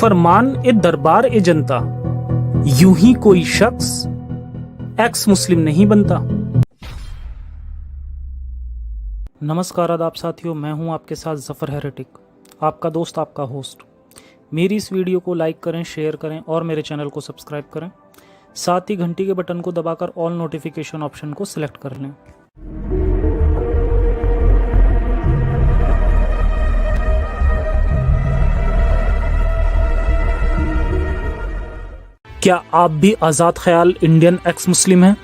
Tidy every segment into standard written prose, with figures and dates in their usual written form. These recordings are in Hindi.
फरमान ए दरबार ए जनता, यूं ही कोई शख्स एक्स मुस्लिम नहीं बनता। नमस्कार आदाब साथियों, मैं हूं आपके साथ जफर हेरेटिक, आपका दोस्त, आपका होस्ट। मेरी इस वीडियो को लाइक करें, शेयर करें और मेरे चैनल को सब्सक्राइब करें। साथ ही घंटी के बटन को दबाकर ऑल नोटिफिकेशन ऑप्शन को सिलेक्ट कर लें। क्या आप भी आज़ाद ख्याल इंडियन एक्स मुस्लिम हैं?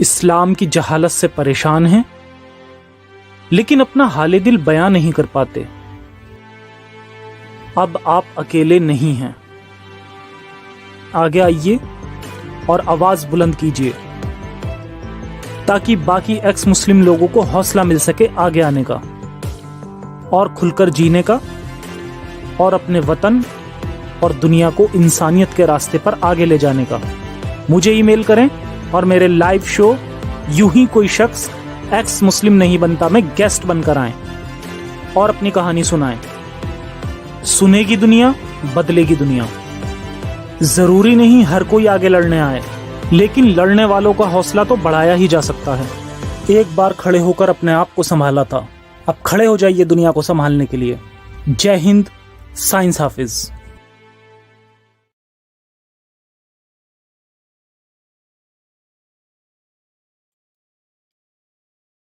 इस्लाम की जहालत से परेशान हैं, लेकिन अपना हाले दिल बयां नहीं कर पाते? अब आप अकेले नहीं हैं। आगे आइए और आवाज बुलंद कीजिए ताकि बाकी एक्स मुस्लिम लोगों को हौसला मिल सके आगे आने का और खुलकर जीने का और अपने वतन और दुनिया को इंसानियत के रास्ते पर आगे ले जाने का। मुझे ईमेल करें और मेरे लाइव शो यूं ही कोई शख्स एक्स मुस्लिम नहीं बनता में गेस्ट बनकर आएं और अपनी कहानी सुनाएं। सुनेगी दुनिया, बदलेगी दुनिया। जरूरी नहीं हर कोई आगे लड़ने आए, लेकिन लड़ने वालों का हौसला तो बढ़ाया ही जा सकता है। एक बार खड़े होकर अपने आप को संभाला था, अब खड़े हो जाइए दुनिया को संभालने के लिए। जय हिंद, साइंस हाफिज।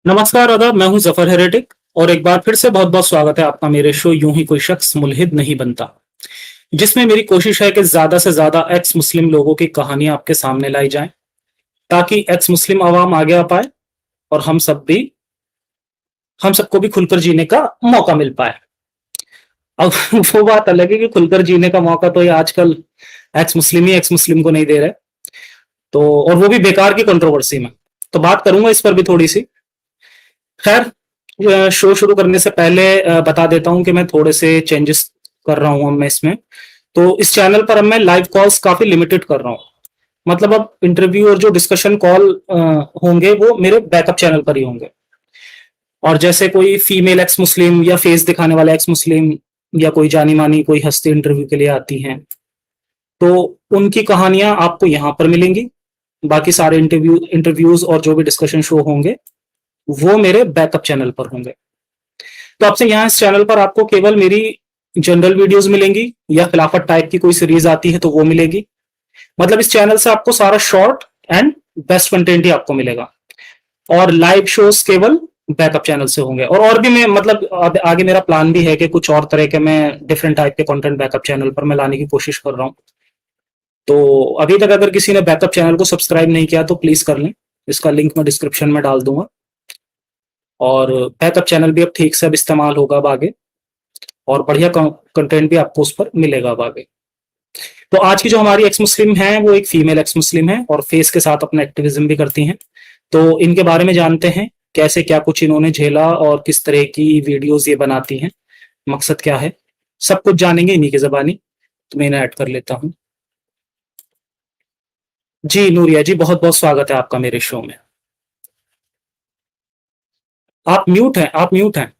नमस्कार आदाब, मैं हूं जफर हेरेटिक और एक बार फिर से बहुत बहुत स्वागत है आपका मेरे शो यूं ही कोई शख्स मुल्हिद नहीं बनता, जिसमें मेरी कोशिश है कि ज्यादा से ज्यादा एक्स मुस्लिम लोगों की कहानियां आपके सामने लाई जाएं ताकि एक्स मुस्लिम आवाम आगे आ पाए और हम सबको भी खुलकर जीने का मौका मिल पाए। अब वो बात अलग है कि खुलकर जीने का मौका तो ये आजकल एक्स मुस्लिम ही एक्स मुस्लिम को नहीं दे रहे, तो और वो भी बेकार की कंट्रोवर्सी में। तो बात करूंगा इस पर भी थोड़ी सी। खैर, शो शुरू करने से पहले बता देता हूं कि मैं थोड़े से चेंजेस कर रहा हूं मैं इसमें। तो इस चैनल पर अब मैं लाइव कॉल्स काफी लिमिटेड कर रहा हूं, मतलब अब इंटरव्यू और जो डिस्कशन कॉल होंगे वो मेरे बैकअप चैनल पर ही होंगे। और जैसे कोई फीमेल एक्स मुस्लिम या फेस दिखाने वाला एक्स मुस्लिम या कोई जानी मानी कोई हस्ती इंटरव्यू के लिए आती हैं, तो उनकी कहानियां आपको यहां पर मिलेंगी। बाकी सारे इंटरव्यूज और जो भी डिस्कशन शो होंगे वो मेरे बैकअप चैनल पर होंगे। तो आपसे यहाँ इस चैनल पर आपको केवल मेरी जनरल वीडियोस मिलेंगी, या खिलाफत टाइप की कोई सीरीज आती है तो वो मिलेगी। मतलब इस चैनल से आपको सारा शॉर्ट एंड बेस्ट कंटेंट ही आपको मिलेगा, और लाइव शोज केवल बैकअप चैनल से होंगे। और भी मैं मतलब आगे मेरा प्लान भी है कि कुछ और तरह के मैं डिफरेंट टाइप के कंटेंट बैकअप चैनल पर मैं लाने की कोशिश कर रहा हूँ। तो अभी तक अगर किसी ने बैकअप चैनल को सब्सक्राइब नहीं किया तो प्लीज कर लें, इसका लिंक मैं डिस्क्रिप्शन में डाल दूंगा। और बैकअप चैनल भी अब ठीक से अब इस्तेमाल होगा अब आगे, और बढ़िया कंटेंट भी आपको उस पर मिलेगा अब आगे। तो आज की जो हमारी एक्स मुस्लिम है वो एक फीमेल एक्स मुस्लिम है और फेस के साथ अपना एक्टिविज्म भी करती हैं। तो इनके बारे में जानते हैं, कैसे क्या कुछ इन्होंने झेला और किस तरह की वीडियोस ये बनाती हैं, मकसद क्या है, सब कुछ जानेंगे इन्हीं की जबानी। तो मैं इन्हें ऐड कर लेता हूँ। जी नूरिया जी, बहुत बहुत स्वागत है आपका मेरे शो में। आप म्यूट हैं, आप म्यूट हैं।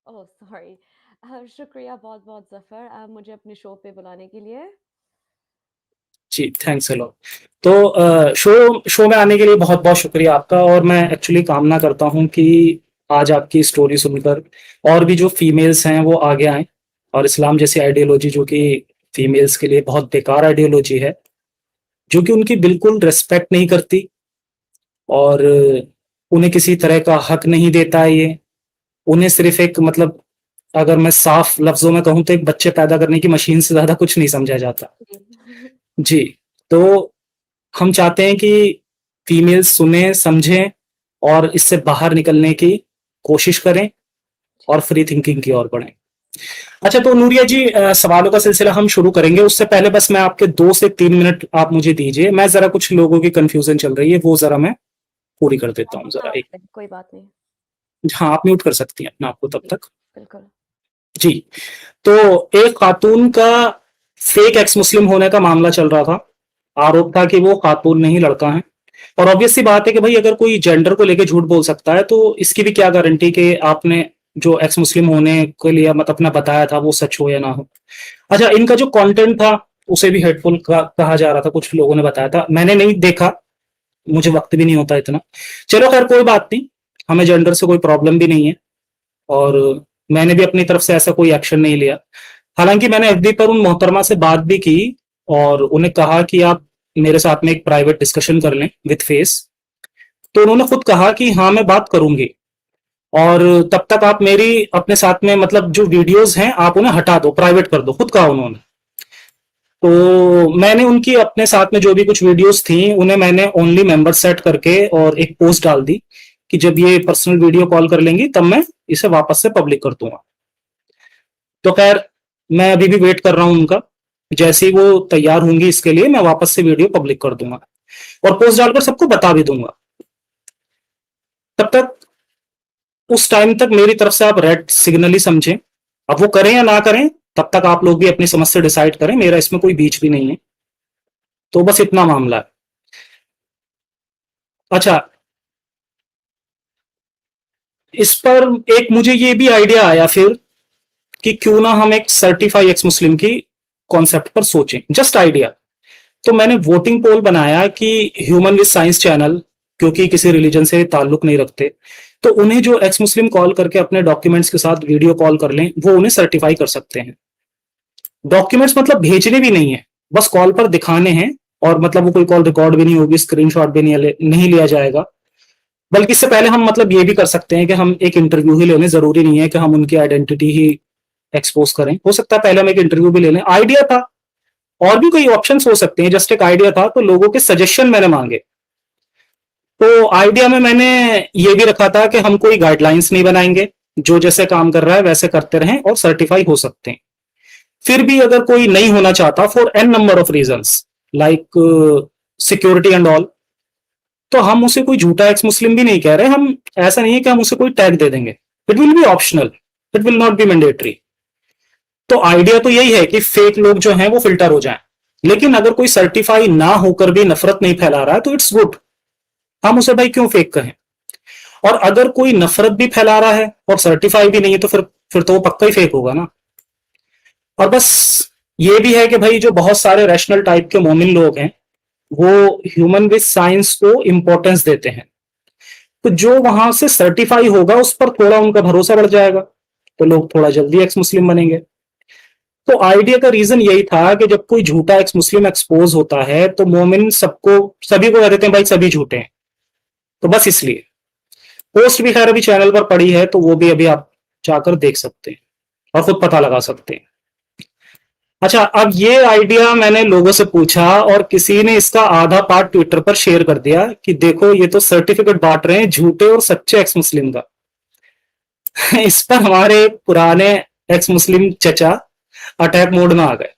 Oh sorry. शुक्रिया बहुत बहुत जफर, मुझे अपने शो पे बुलाने के लिए। जी थैंक्स अ लॉट। तो शो में आने के लिए बहुत बहुत शुक्रिया आपका, और मैं एक्चुअली कामना करता हूं कि आज आपकी स्टोरी सुनकर और भी जो फीमेल्स हैं वो आगे आएं, और इस्लाम जैसी आइडियोलॉजी जो कि फीमेल्स के लिए बहुत बेकार आइडियोलॉजी है, जो कि उनकी बिल्कुल रिस्पेक्ट नहीं करती और उन्हें किसी तरह का हक नहीं देता है। ये उन्हें सिर्फ एक, मतलब अगर मैं साफ लफ्जों में कहूं तो एक बच्चे पैदा करने की मशीन से ज्यादा कुछ नहीं समझा जाता। जी, तो हम चाहते हैं कि फीमेल्स सुने, समझें और इससे बाहर निकलने की कोशिश करें और फ्री थिंकिंग की ओर बढ़ें। अच्छा, तो नूरिया जी, सवालों का सिलसिला हम शुरू करेंगे। उससे पहले बस मैं आपके 2 से 3 मिनट आप मुझे दीजिए, मैं जरा कुछ लोगों की कंफ्यूजन चल रही है वो जरा मैं पूरी कर देता हूँ जरा। एक, कोई बात नहीं। हाँ आप म्यूट कर सकती हैं अपना आपको तब तक। बिल्कुल। जी, तो एक खातून का फेक एक्स मुस्लिम होने का मामला चल रहा था। आरोप था कि वो खातून नहीं लड़का है, और ऑब्वियस सी बात है कि भाई अगर कोई जेंडर को लेकर झूठ बोल सकता है तो इसकी भी क्या गारंटी कि आपने जो एक्स मुस्लिम होने के लिए मतलब अपना बताया था वो सच हो या ना हो। अच्छा, इनका जो कंटेंट था उसे भी हेटफुल कहा जा रहा था, कुछ लोगों ने बताया था, मैंने नहीं देखा, मुझे वक्त भी नहीं होता इतना। चलो खैर कोई बात नहीं, हमें जेंडर से कोई प्रॉब्लम भी नहीं है, और मैंने भी अपनी तरफ से ऐसा कोई एक्शन नहीं लिया। हालांकि मैंने एफबी पर उन मोहतरमा से बात भी की और उन्हें कहा कि आप मेरे साथ में एक प्राइवेट डिस्कशन कर लें विद फेस। तो उन्होंने खुद कहा कि हाँ मैं बात करूंगी, और तब तक आप मेरी अपने साथ में मतलब जो वीडियोस हैं आप उन्हें हटा दो, प्राइवेट कर दो, खुद कहा उन्होंने। तो मैंने उनकी अपने साथ में जो भी कुछ वीडियोस थी उन्हें मैंने ओनली मेंबर सेट करके और एक पोस्ट डाल दी कि जब ये पर्सनल वीडियो कॉल कर लेंगी तब मैं इसे वापस से पब्लिक कर दूंगा। तो खैर मैं अभी भी वेट कर रहा हूं उनका, जैसे ही वो तैयार होंगी इसके लिए मैं वापस से वीडियो पब्लिक कर दूंगा और पोस्ट डालकर सबको बता भी दूंगा। तब तक उस टाइम तक मेरी तरफ से आप रेड सिग्नल ही समझें, अब वो करें या ना करें तब तक आप लोग भी अपनी समझ से डिसाइड करें, मेरा इसमें कोई बीच भी नहीं है। तो बस इतना मामला है। अच्छा, इस पर एक मुझे ये भी आइडिया आया फिर कि क्यों ना हम एक सर्टिफाई एक्स मुस्लिम की कॉन्सेप्ट पर सोचें, जस्ट आइडिया। तो मैंने वोटिंग पोल बनाया कि ह्यूमन विद साइंस चैनल, क्योंकि किसी रिलीजन से ताल्लुक नहीं रखते, तो उन्हें जो एक्स मुस्लिम कॉल करके अपने डॉक्यूमेंट्स के साथ वीडियो कॉल कर लें वो उन्हें सर्टिफाई कर सकते हैं। डॉक्यूमेंट्स मतलब भेजने भी नहीं है, बस कॉल पर दिखाने हैं, और मतलब वो कोई कॉल रिकॉर्ड भी नहीं होगी, स्क्रीनशॉट भी नहीं लिया जाएगा। बल्कि इससे पहले हम मतलब ये भी कर सकते हैं कि हम एक इंटरव्यू ही ले लें, जरूरी नहीं है कि हम उनकी आइडेंटिटी ही एक्सपोज करें, हो सकता है पहले हम एक इंटरव्यू भी ले लें। आइडिया था, और भी कई ऑप्शंस हो सकते हैं, जस्ट एक आइडिया था, तो लोगों के सजेशन मैंने मांगे। तो आइडिया में मैंने ये भी रखा था कि हम कोई गाइडलाइंस नहीं बनाएंगे, जो जैसे काम कर रहा है वैसे करते रहें और सर्टिफाई हो सकते हैं। फिर भी अगर कोई नहीं होना चाहता for an number of reasons like security and all, तो हम उसे कोई झूठा एक्स मुस्लिम भी नहीं कह रहे, हम ऐसा नहीं है कि हम उसे कोई टैग दे देंगे, it will be optional, it will not be mandatory. तो आइडिया तो यही है कि फेक लोग जो हैं वो फिल्टर हो जाएं, लेकिन अगर कोई सर्टिफाई ना होकर भी नफरत नहीं फैला रहा है तो इट्स गुड, हम उसे भाई क्यों फेक कहें। और अगर कोई नफरत भी फैला रहा है और सर्टिफाई भी नहीं है तो फिर तो वो पक्का ही फेक होगा ना। और बस ये भी है कि भाई जो बहुत सारे रैशनल टाइप के मोमिन लोग हैं वो ह्यूमन विद साइंस को इंपॉर्टेंस देते हैं, तो जो वहां से सर्टिफाई होगा उस पर थोड़ा उनका भरोसा बढ़ जाएगा, तो लोग थोड़ा जल्दी एक्स मुस्लिम बनेंगे। तो आइडिया का रीजन यही था कि जब कोई झूठा एक्स मुस्लिम एक्सपोज होता है तो मोमिन सभी को कह देते हैं भाई सभी झूठे हैं, तो बस इसलिए। पोस्ट भी खैर अभी चैनल पर पड़ी है, तो वो भी अभी आप जाकर देख सकते हैं और खुद पता लगा सकते हैं। अच्छा, अब ये आइडिया मैंने लोगों से पूछा और किसी ने इसका आधा पार्ट ट्विटर पर शेयर कर दिया कि देखो ये तो सर्टिफिकेट बांट रहे हैं झूठे और सच्चे एक्स मुस्लिम का। इस पर हमारे पुराने एक्स मुस्लिम चचा अटैक मोड में आ गए।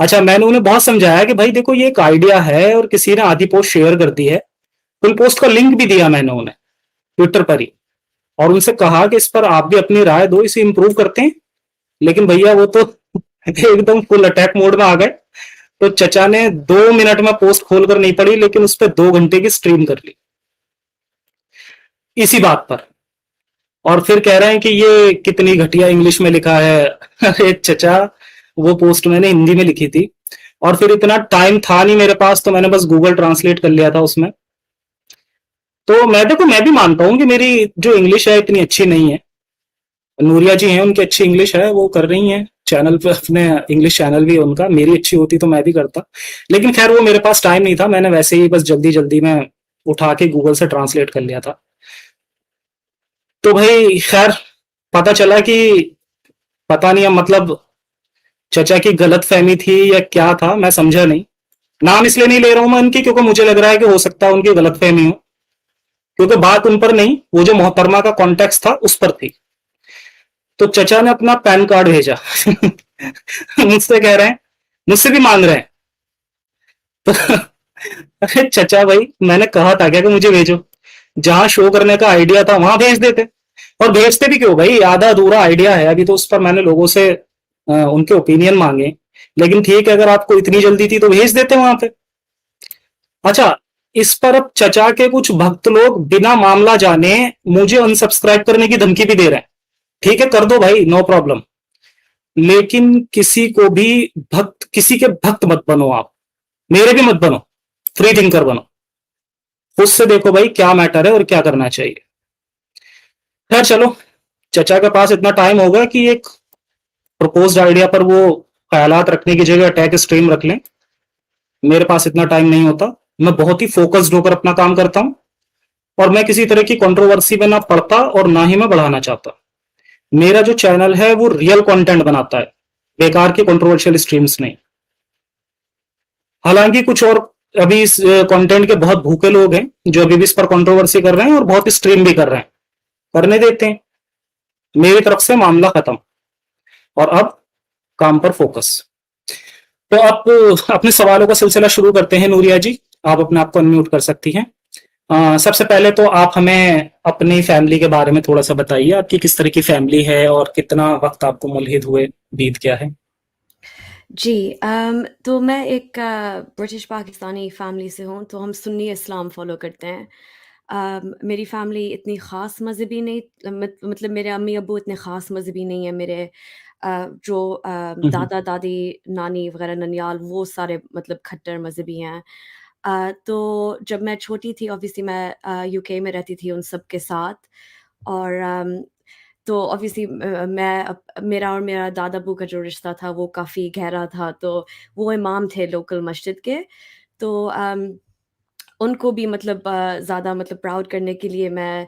अच्छा, मैंने उन्हें बहुत समझाया कि भाई देखो ये एक आइडिया है और किसी ने आधी पोस्ट शेयर कर दी है, फुल पोस्ट का लिंक भी दिया मैंने उन्हें ट्विटर पर ही, और उनसे कहा कि इस पर आप भी अपनी राय दो, इसे इंप्रूव करते हैं। लेकिन भैया वो तो एकदम फुल अटैक मोड में आ गए। तो चचा ने 2 मिनट में पोस्ट खोलकर नहीं पढ़ी, लेकिन उस पर 2 घंटे की स्ट्रीम कर ली इसी बात पर, और फिर कह रहे हैं कि ये कितनी घटिया इंग्लिश में लिखा है। अरे चचा, वो पोस्ट मैंने हिंदी में लिखी थी और फिर इतना टाइम था नहीं मेरे पास, तो मैंने बस गूगल ट्रांसलेट कर लिया था उसमें। तो मैं भी मानता हूँ कि मेरी जो इंग्लिश है इतनी अच्छी नहीं है। नूरिया जी हैं, उनकी अच्छी इंग्लिश है, वो कर रही हैं चैनल पे, अपने इंग्लिश चैनल भी है उनका, मेरी अच्छी होती तो मैं भी करता, लेकिन खैर वो मेरे पास टाइम नहीं था, मैंने वैसे ही बस जल्दी जल्दी में उठा के गूगल से ट्रांसलेट कर लिया था। तो भाई खैर पता चला कि पता नहीं, अब मतलब चचा की गलत फहमी थी या क्या था, मैं समझा नहीं। नाम इसलिए नहीं ले रहा हूं मैं उनकी क्योंकि मुझे लग रहा है कि हो सकता है उनकी गलत फहमी हो, क्योंकि बात उन पर नहीं, वो जो मोहतरमा का कॉन्टेक्स्ट था उस पर थी। तो चचा ने अपना पैन कार्ड भेजा। मुझसे कह रहे हैं, मुझसे भी मांग रहे हैं। तो अरे चचा भाई, मैंने कहा था क्या कि मुझे भेजो, जहां शो करने का आइडिया था वहां भेज देते। और भेजते भी क्यों भाई, आधा अधूरा आइडिया है अभी, तो उस पर मैंने लोगों से उनके ओपिनियन मांगे, लेकिन ठीक है अगर आपको इतनी जल्दी थी तो भेज देते वहां पे। अच्छा, इस पर अब चचा के कुछ भक्त लोग बिना मामला जाने मुझे अनसब्सक्राइब करने की धमकी भी दे रहे हैं। ठीक है कर दो भाई, नो प्रॉब्लम, लेकिन किसी के भक्त मत बनो आप, मेरे भी मत बनो, फ्री थिंकर बनो, खुद से देखो भाई क्या मैटर है और क्या करना चाहिए। खैर चलो, चचा के पास इतना टाइम होगा कि एक प्रपोज्ड आइडिया पर वो ख्यालात रखने की जगह अटैक स्ट्रीम रख लें। मेरे पास इतना टाइम नहीं होता, मैं बहुत ही फोकस्ड होकर अपना काम करता हूं, और मैं किसी तरह की कंट्रोवर्सी में ना पड़ता और ना ही मैं बढ़ाना चाहता। मेरा जो चैनल है वो रियल कंटेंट बनाता है, बेकार की कंट्रोवर्शियल स्ट्रीम्स नहीं। हालांकि कुछ और अभी इस कंटेंट के बहुत भूखे लोग हैं जो अभी भी इस पर कंट्रोवर्सी कर रहे हैं और बहुत स्ट्रीम भी कर रहे हैं, करने देते हैं। मेरी तरफ से मामला खत्म, और अब काम पर फोकस। तो आप अपने सवालों का सिलसिला शुरू करते हैं नूरिया जी, आप अपने आप को अनम्यूट कर सकती हैं। सबसे पहले तो आप हमें अपनी फैमिली के बारे में थोड़ा सा बताइए, आपकी किस तरह की फैमिली है और कितना वक्त आपको मुल्हिद हुए बीत गया है। जी तो मैं एक ब्रिटिश पाकिस्तानी फ़ैमिली से हूँ, तो हम सुन्नी इस्लाम फ़ॉलो करते हैं। मेरी फ़ैमिली इतनी ख़ास मज़हबी नहीं, मतलब मेरे अम्मी-अब्बू इतने ख़ास मज़हबी नहीं हैं। मेरे जो हम्म, दादा-दादी, नानी वग़ैरह ननियाल वो सारे मतलब खट्टर मज़हबी हैं। तो जब मैं छोटी थी ऑब्वियसली मैं यूके में रहती थी उन सब के साथ और तो ऑब्वियसली मेरा और मेरा दादा-अब्बू का जो रिश्ता था वो काफ़ी गहरा था, तो वो इमाम थे लोकल मस्जिद के। तो उनको भी मतलब ज़्यादा मतलब प्राउड करने के लिए मैं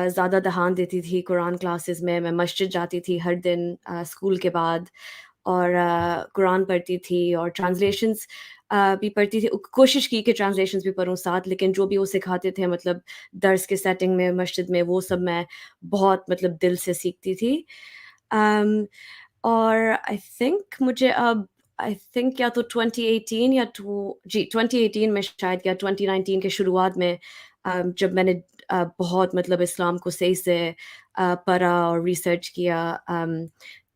ज़्यादा ध्यान देती थी कुरान क्लासेस में, मैं मस्जिद जाती थी हर दिन स्कूल के बाद और कुरान पढ़ती थी और ट्रांसलेशंस भी पढ़ती थी। कोशिश की कि ट्रांसलेशंस भी पढूँ साथ, लेकिन जो भी वो सिखाते थे मतलब दर्स के सेटिंग में, मस्जिद में, वो सब मैं बहुत मतलब दिल से सीखती थी। अम, और आई थिंक या तो 2018 या टू जी 2018 में शायद या 2019 के शुरुआत में जब मैंने बहुत मतलब इस्लाम को सही से पढ़ा और रिसर्च किया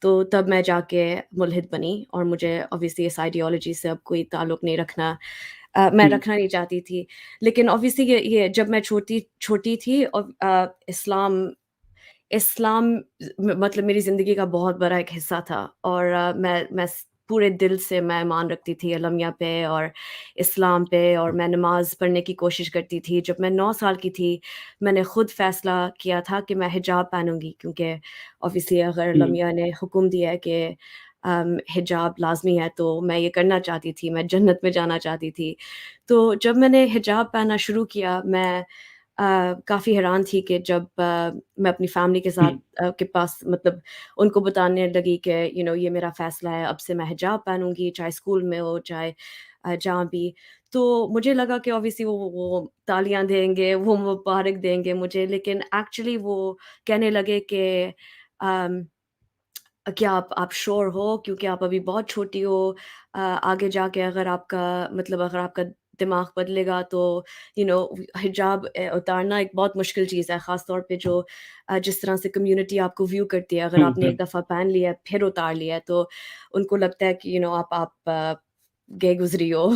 तो तब मैं जाके मुल्हिद बनी और मुझे ऑब्वियसली इस आइडियोलॉजी से अब कोई ताल्लुक नहीं रखना मैं हम्म, रखना नहीं चाहती थी। लेकिन ऑब्वियसली ये जब मैं छोटी छोटी थी और इस्लाम इस्लाम मतलब मेरी ज़िंदगी का बहुत बड़ा एक हिस्सा था और मैं पूरे दिल से मैं ईमान रखती थी अलमिया पे और इस्लाम पे और मैं नमाज़ पढ़ने की कोशिश करती थी। जब मैं 9 साल की थी, मैंने खुद फ़ैसला किया था कि मैं हिजाब पहनूँगी क्योंकि ऑब्वियसली अगर हम्म, अलमिया ने हुक्म दिया है कि हिजाब लाज़मी है, तो मैं ये करना चाहती थी, मैं जन्नत में जाना चाहती थी। तो जब मैंने हिजाब पहनना शुरू किया, मैं काफ़ी हैरान थी कि जब मैं अपनी फ़ैमिली के साथ हम्म, के पास मतलब उनको बताने लगी कि ये मेरा फ़ैसला है, अब से मैं हिजाब पहनूँगी, चाहे स्कूल में हो, चाहे जहाँ भी। तो मुझे लगा कि ऑब्वियसली वो तालियाँ देंगे, वो मुबारक देंगे मुझे, लेकिन एक्चुअली वो कहने लगे कि अम क्या आप श्योर हो? क्योंकि आप अभी बहुत छोटी हो आगे जाके अगर आपका मतलब अगर आपका दिमाग बदलेगा तो हिजाब उतारना एक बहुत मुश्किल चीज़ है, ख़ास तौर पे जो जिस तरह से कम्युनिटी आपको व्यू करती है, अगर आपने हम्म, एक दफ़ा पहन लिया है, फिर उतार लिया है, तो उनको लगता है कि आप गए गुज़री हो।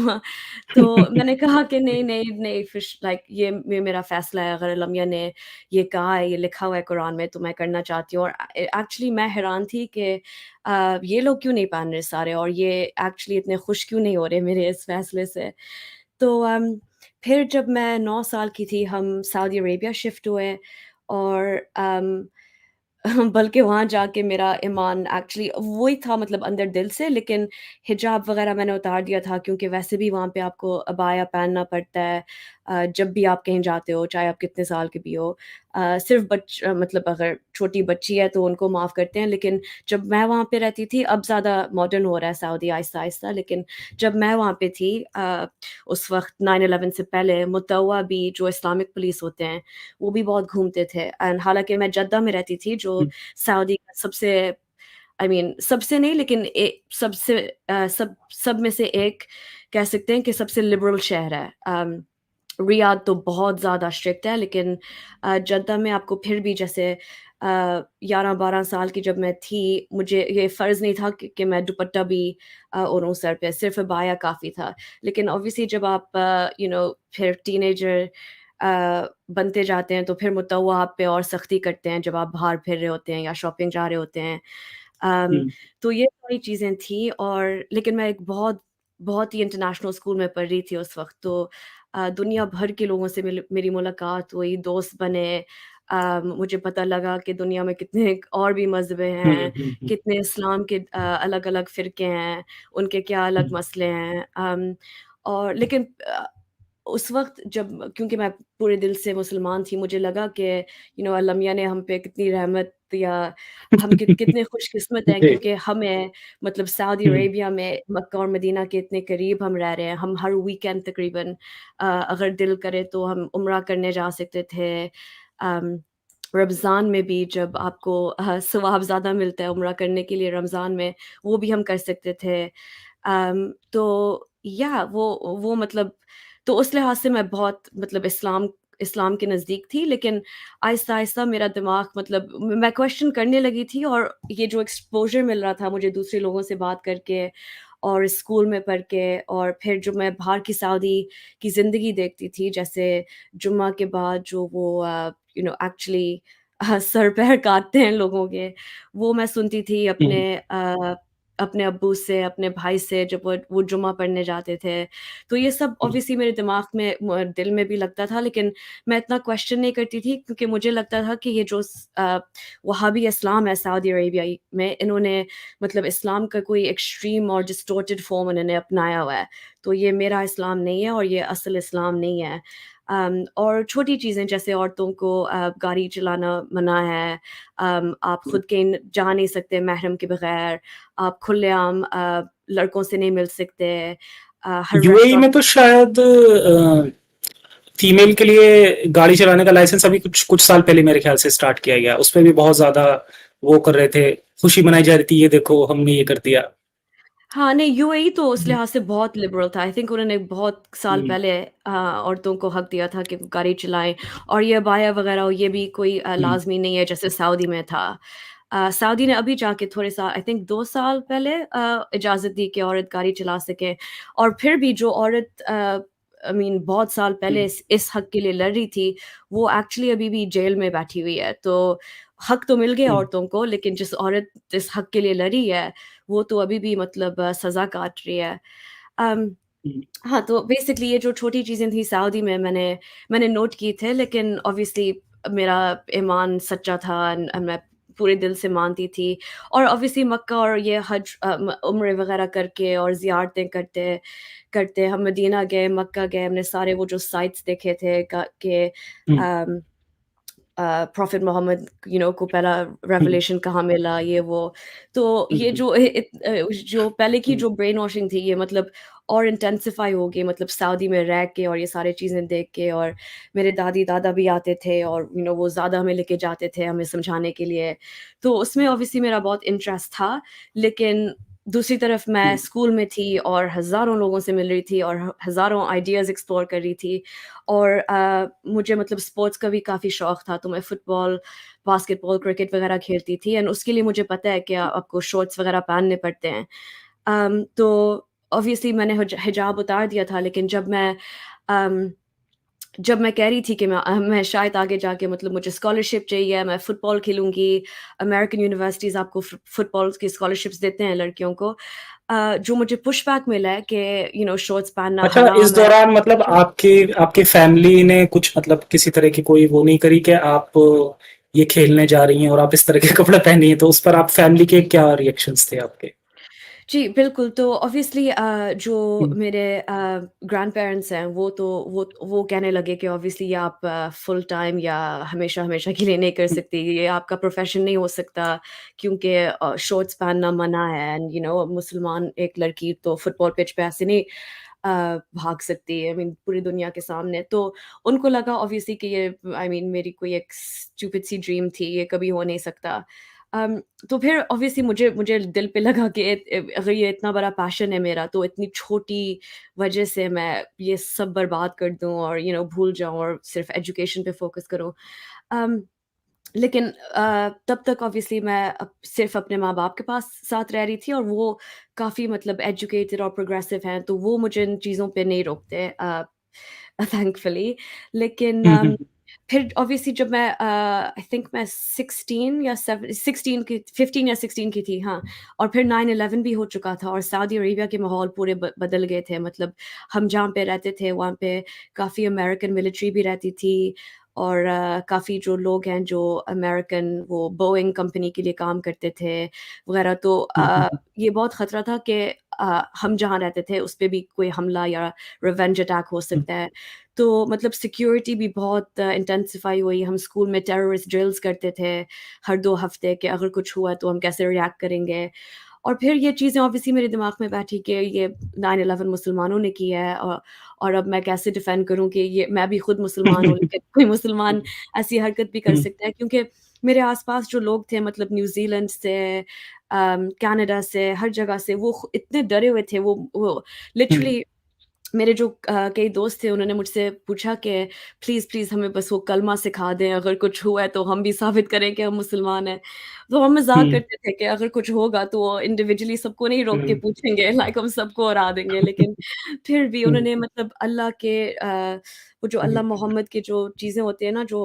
तो मैंने कहा कि नहीं, नहीं, नहीं फिश लाइक ये मेरा फ़ैसला है, अगर लम्या ने ये कहा है, ये लिखा हुआ है कुरान में तो मैं करना चाहती हूँ और एक्चुअली मैं हैरान थी कि ये लोग क्यों नहीं पहन रहे सारे और ये एक्चुअली इतने खुश क्यों नहीं हो रहे मेरे इस फ़ैसले से। तो फिर जब मैं 9 साल की थी हम सऊदी अरेबिया शिफ्ट हुए और बल्कि वहाँ जाके मेरा ईमान एक्चुअली वही था मतलब अंदर दिल से, लेकिन हिजाब वग़ैरह मैंने उतार दिया था क्योंकि वैसे भी वहाँ पे आपको अबाया पहनना पड़ता है जब भी आप कहीं जाते हो, चाहे आप कितने साल के भी हो। सिर्फ़ मतलब अगर छोटी बच्ची है तो उनको माफ़ करते हैं, लेकिन जब मैं वहाँ पे रहती थी अब ज़्यादा मॉडर्न हो रहा है सऊदी आहिस्ता-आहिस्ता, लेकिन जब मैं वहाँ पे थी उस वक़्त 9/11 से पहले मुतव्वा भी जो इस्लामिक पुलिस होते हैं वो भी बहुत घूमते थे एंड हालाँकि मैं जद्दा में रहती थी जो सऊदी का सबसे आई मीन सबसे नहीं लेकिन सबसे सब में से एक कह सकते हैं कि सबसे लिबरल शहर है। रियाद तो बहुत ज़्यादा स्ट्रिक्ट है लेकिन जद्दा में आपको फिर भी जैसे 11-12 साल की जब मैं थी, मुझे ये फ़र्ज़ नहीं था कि मैं दुपट्टा भी ओढ़ूँ सर पे, सिर्फ़ अबाया काफ़ी था। लेकिन ऑब्वियसली जब आप फिर टीनेजर बनते जाते हैं, तो फिर मुतव्वा आप पे और सख्ती करते हैं जब आप बाहर फिर रहे होते हैं या शॉपिंग जा रहे होते हैं। अम, हुँ, तो ये सारी चीज़ें थी और लेकिन मैं एक बहुत ही इंटरनेशनल स्कूल में पढ़ रही थी उस वक़्त, तो दुनिया भर के लोगों से मेरी मुलाकात हुई, दोस्त बने। मुझे पता लगा कि दुनिया में कितने और भी मज़हबें हुँ, हैं, हुँ, हुँ, कितने इस्लाम के अलग-अलग फ़िरके हैं, उनके क्या अलग हुँ, मसले हैं। और लेकिन उस वक़्त जब क्योंकि मैं पूरे दिल से मुसलमान थी, मुझे लगा कि अल्लाह मियाँ ने हम पे कितनी रहमत या हम कितने खुशकिस्मत हैं जी, क्योंकि हमें मतलब सऊदी हुँ, अरेबिया में मक्का और मदीना के इतने करीब हम रह रहे हैं। हम हर वीकेंड तकरीबन अगर दिल करे तो हम उम्रा करने जा सकते थे। अम, रमज़ान में भी जब आपको सवाब ज़्यादा मिलता है उम्रा करने के लिए रमज़ान में, वो भी हम कर सकते थे। तो या वो मतलब तो उस लिहाज़ से मैं बहुत मतलब इस्लाम के नज़दीक थी, लेकिन आहिस्ता-आहिस्ता मेरा दिमाग मतलब मैं क्वेश्चन करने लगी थी और ये जो एक्सपोज़र मिल रहा था मुझे दूसरे लोगों से बात करके और स्कूल में पढ़ के और फिर जो मैं बाहर की सऊदी की ज़िंदगी देखती थी, जैसे जुम्मा के बाद जो वो एक्चुअली सर-पैर काटते हैं लोगों के, वो मैं सुनती थी हुँ, अपने अब्बू से, अपने भाई से जब वो जुम्मा पढ़ने जाते थे। तो ये सब हुँ, ऑब्वियसली मेरे दिमाग में दिल में भी लगता था, लेकिन मैं इतना क्वेश्चन नहीं करती थी क्योंकि मुझे लगता था कि ये जो वहाबी इस्लाम है सऊदी अरेबिया में, इन्होंने मतलब इस्लाम का कोई एक्सट्रीम और डिस्टॉर्टेड फ़ॉर्म इन्होंने अपनाया हुआ है। तो ये मेरा इस्लाम नहीं है और ये असल इस्लाम नहीं है। और छोटी चीज़ें जैसे औरतों को गाड़ी चलाना मना है। आप हुँ। खुद कहीं जा नहीं सकते महरम के बगैर। आप खुलेआम लड़कों से नहीं मिल सकते। हर यूएई रेस्टोरेंट में तो शायद फीमेल के लिए गाड़ी चलाने का लाइसेंस अभी कुछ कुछ साल पहले मेरे ख्याल से स्टार्ट किया गया। उसपे भी बहुत ज़्यादा वो कर रहे थे, खुशी मनाई जा रही थी, ये देखो हमने ये कर दिया। हाँ, नहीं यूएई तो उस हुँ, लिहाज़ से बहुत लिबरल था। आई थिंक उन्होंने बहुत साल हुँ, पहले औरतों को हक दिया था कि वो गाड़ी चलाएँ और ये अबाया वग़ैरह हो ये भी कोई हुँ, लाज़मी नहीं है जैसे सऊदी में था। सऊदी ने अभी जाके थोड़े-सा आई थिंक 2 साल पहले इजाज़त दी कि औरत गाड़ी चला सके और फिर भी जो औरत आई मीन बहुत साल हुँ, पहले इस हक के लिए लड़ रही थी, वो एक्चुअली अभी भी जेल में बैठी हुई है। तो हक तो मिल गया हुँ, औरतों को लेकिन जिस औरत जिस हक के लिए लड़ी है वो तो अभी भी मतलब सज़ा काट रही है। अम, हुँ, हाँ, तो बेसिकली ये जो छोटी चीज़ें थी सऊदी में मैंने नोट की थे लेकिन ऑब्वियसली मेरा ईमान सच्चा था एंड मैं पूरे दिल से मानती थी और ऑब्वियसली मक्का और ये हज उम्रे वग़ैरह करके और ज़ियारतें करते करते हम मदीना गए, मक्का गए, हमने सारे वो जो साइट्स देखे थे कि हुँ, अम प्रॉफ़ेट मोहम्मद को पहला हुँ, रेवलेशन कहाँ मिला ये वो। तो हुँ, ये हुँ, जो पहले की हुँ, जो ब्रेन वॉशिंग थी ये मतलब और इंटेंसिफ़ाई हो गई मतलब सऊदी में रह के और ये सारी चीज़ें देख के और मेरे दादी-दादा भी आते थे और वो ज़्यादा हमें लेके जाते थे हमें समझाने के लिए। तो उसमें ऑब्वियसली मेरा बहुत इंटरेस्ट था, लेकिन दूसरी तरफ मैं हुँ, स्कूल में थी और हज़ारों लोगों से मिल रही थी और हज़ारों आइडियाज़ एक्सप्लोर कर रही थी। और मुझे मतलब स्पोर्ट्स का भी काफ़ी शौक था, तो मैं फुटबॉल, बास्केटबॉल, क्रिकेट वग़ैरह खेलती थी एंड उसके लिए मुझे पता है कि आपको शॉर्ट्स वग़ैरह पहनने पड़ते हैं। तो ऑब्वियसली मैंने हिजाब उतार दिया था, लेकिन अम, जब मैं कह रही थी कि मैं शायद आगे जाके मतलब मुझे स्कॉलरशिप चाहिए, मैं फुटबॉल खेलूँगी, अमेरिकन यूनिवर्सिटीज़ आपको फुटबॉल की स्कॉलरशिप्स देते हैं लड़कियों को। जो मुझे पुशबैक मिला है कि शॉर्ट्स पहनना अच्छा, इस हराम है। दौरान मतलब आपके आपके फैमिली ने कुछ मतलब किसी तरह की कोई वो नहीं करी कि आप ये खेलने जा रही हैं और आप इस तरह के कपड़े पहनी हैं, तो उस पर आप फैमिली के क्या रिएक्शंस थे आपके? जी, बिल्कुल, तो ऑब्वियसली जो हुँ, मेरे ग्रैंड-पेरेंट्स हैं, वो कहने लगे कि ऑब्वियसली आप फुल टाइम या हमेशा-हमेशा के लिए नहीं कर सकती, ये आपका प्रोफ़ेशन नहीं हो सकता क्योंकि शॉर्ट्स पहनना मना है एंड मुसलमान एक लड़की तो फुटबॉल पिच पे ऐसे नहीं भाग सकती है, आई मीन पूरी दुनिया के सामने। तो उनको लगा ऑब्वियसली कि ये आई मीन मेरी कोई एक स्टूपिड सी ड्रीम थी, ये कभी हो नहीं सकता। अम, तो फिर ऑब्वियसली मुझे मुझे दिल पे लगा कि अगर ये इतना बड़ा पैशन है मेरा, तो इतनी छोटी वजह से मैं ये सब बर्बाद कर दूँ और भूल जाऊँ और सिर्फ़ एजुकेशन पे फ़ोकस करूँ। अम, लेकिन तब तक ऑब्वियसली मैं सिर्फ़ अपने माँ-बाप के पास साथ रह रही थी और वो काफ़ी मतलब एजुकेटेड और प्रोग्रेसिव हैं, तो वो मुझे इन चीज़ों पे नहीं रोकते। थैंकफुली। लेकिन हुँ, हुँ, फिर ऑब्वियसली जब मैं आई थिंक मैं 16 या 16 की 15 या 16 की थी, हाँ। और फिर 9/11 भी हो चुका था और सऊदी अरेबिया के माहौल पूरे बदल गए थे। मतलब हम जहाँ पे रहते थे वहाँ पे काफ़ी अमेरिकन मिलिट्री भी रहती थी और काफ़ी जो लोग हैं जो अमेरिकन वो बोइंग कंपनी के लिए काम करते थे वगैरह। तो हुँ, हुँ, ये बहुत ख़तरा था कि हम जहाँ रहते थे उस पे भी कोई हमला या रिवेंज अटैक हो हुँ, सकता है। तो मतलब सिक्योरिटी भी बहुत इंटेंसिफ़ाई हुई। हम स्कूल में टेररिस्ट ड्रिल्स करते थे हर 2 हफ़्ते कि अगर कुछ हुआ तो हम कैसे रिएक्ट करेंगे। और फिर ये चीज़ें ऑब्वियसली मेरे दिमाग में बैठी कि ये 9/11 मुसलमानों ने किया है और अब मैं कैसे डिफेंड करूँ कि ये मैं भी खुद मुसलमान हूँ, लेकिन कोई मुसलमान ऐसी हरकत भी कर हुँ, सकता है। क्योंकि मेरे आस-पास जो लोग थे मतलब न्यूज़ीलैंड से कनाडा से, हर जगह से वो इतने डरे हुए थे। वो हुँ, लिटरली मेरे जो कई दोस्त थे उन्होंने मुझसे पूछा कि प्लीज़, प्लीज़ हमें बस वो कलमा सिखा दें, अगर कुछ हुआ है तो हम भी साबित करें कि हम मुसलमान हैं। तो हम मज़ाक हुँ, करते थे कि अगर कुछ होगा तो वो इंडिविजुअली सबको नहीं रोक के हुँ, पूछेंगे, लाइक हम सबको हरा देंगे। लेकिन फिर भी हुँ, उन्होंने मतलब अल्लाह के वो जो हुँ, अल्लाह मोहम्मद के जो चीज़ें होती हैं ना जो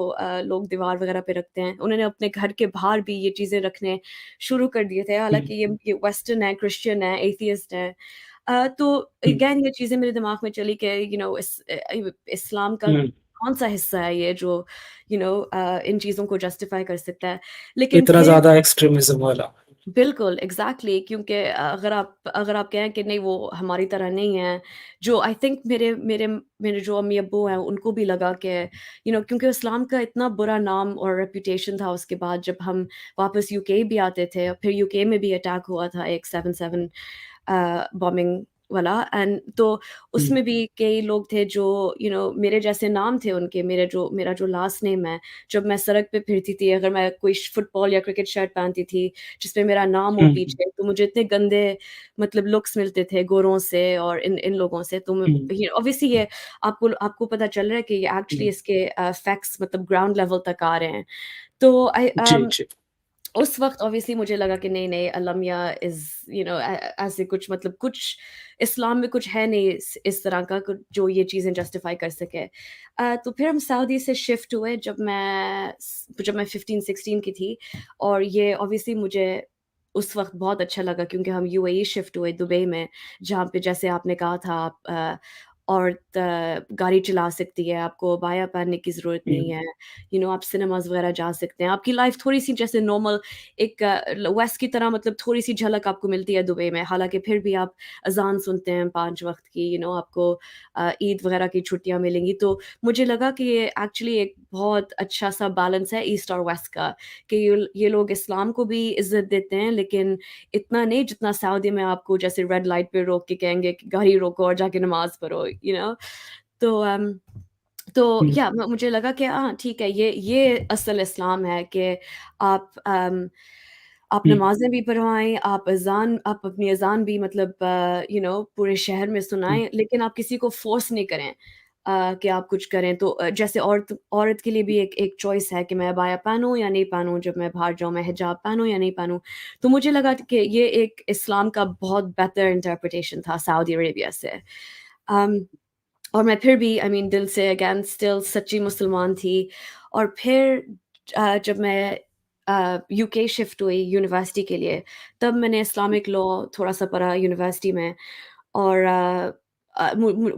लोग दीवार वगैरह पे रखते हैं, उन्होंने अपने घर के बाहर भी ये चीज़ें रखने शुरू कर दिए थे। हुँ, हालाँकि ये वेस्टर्न है, क्रिश्चियन है, एथियस्ट है। तो हुँ, अगेन ये चीज़ें मेरे दिमाग में चली कि इस्लाम का हुँ। कौन-सा हिस्सा है ये जो इन चीज़ों को जस्टिफ़ाई कर सकता है। लेकिन इतना फिर ज़्यादा एक्सट्रीमिज़्म वाला। बिल्कुल, एग्ज़ैक्टली। क्योंकि अगर आप कहें कि नहीं वो हमारी तरह नहीं है, जो आई थिंक मेरे मेरे मेरे जो अम्मी-अब्बू हैं उनको भी लगा कि क्योंकि इस्लाम का इतना बुरा नाम और रेपुटेशन था उसके बाद जब हम वापस यूके भी आते थे, और फिर यूके में भी अटैक हुआ था एक 7/7 बॉम्बिंग वाला। एंड तो हुँ, उसमें भी कई लोग थे जो मेरे जैसे नाम थे उनके, मेरा जो लास्ट नेम है, जब मैं सड़क पे फिरती थी, अगर मैं कोई फुटबॉल या क्रिकेट शर्ट पहनती थी जिसमें मेरा नाम हो हुँ, पीछे, तो मुझे इतने गंदे मतलब लुक्स मिलते थे गोरों से और इन इन लोगों से। तो हुँ, ऑब्वियसली ये आपको पता चल रहा है कि ये एक्चुअली हुँ। इसके फैक्ट्स मतलब ग्राउंड लेवल तक आ रहे हैं। तो जी, जी। उस वक़्त ऑब्वियसली मुझे लगा कि नहीं-नहीं अलमिया इज़ ऐसे कुछ मतलब कुछ इस्लाम में कुछ है नहीं इस तरह का कुछ जो ये चीज़ें जस्टिफ़ाई कर सके। तो फिर हम सऊदी से शिफ्ट हुए जब मैं 15-16 की थी। और ये ऑब्वियसली मुझे उस वक़्त बहुत अच्छा लगा क्योंकि हम यूएई शिफ्ट हुए दुबई में, जहाँ पे जैसे आपने कहा था औरत गाड़ी चला सकती है, आपको अबाया पहनने की ज़रूरत नहीं हुँ, है। आप सिनेमाज़ वग़ैरह जा सकते हैं। आपकी लाइफ़ थोड़ी-सी जैसे नॉर्मल एक वेस्ट की तरह मतलब थोड़ी-सी झलक आपको मिलती है दुबई में। हालाँकि फिर भी आप अज़ान सुनते हैं 5 वक़्त की, आपको ईद वग़ैरह की छुट्टियाँ मिलेंगी। तो मुझे लगा कि ये एक्चुअली एक बहुत अच्छा-सा बैलेंस है ईस्ट और वेस्ट का, कि ये लोग इस्लाम को भी इज़्ज़त देते हैं, लेकिन इतना नहीं जितना सऊदी में आपको जैसे रेड लाइट पे रोक के कहेंगे कि गाड़ी रोको और जाके नमाज़ पढ़ो, तो हुँ, मुझे लगा कि हाँ, ठीक है, ये असल इस्लाम है कि आप आप हुँ, नमाज़ें भी पढ़वाएँ, आप अपनी अज़ान भी मतलब पूरे शहर में हुँ, सुनाएँ, लेकिन आप किसी को फ़ोर्स नहीं करें कि आप कुछ करें। तो जैसे औरत के लिए भी एक एक चॉइस है कि मैं अबाया पहनूँ या नहीं पहनूँ, जब मैं बाहर जाऊँ, मैं हिजाब पहनूँ या नहीं पहनूँ। तो मुझे लगा कि ये एक इस्लाम का बहुत बेहतर इंटरप्रिटेशन था सऊदी अरेबिया से। अम और मैं फिर भी आई मीन दिल से अगेन स्टिल सच्ची मुसलमान थी। और फिर जब मैं यूके शिफ्ट हुई यूनिवर्सिटी के लिए, तब मैंने इस्लामिक लॉ थोड़ा-सा पढ़ा यूनिवर्सिटी में। और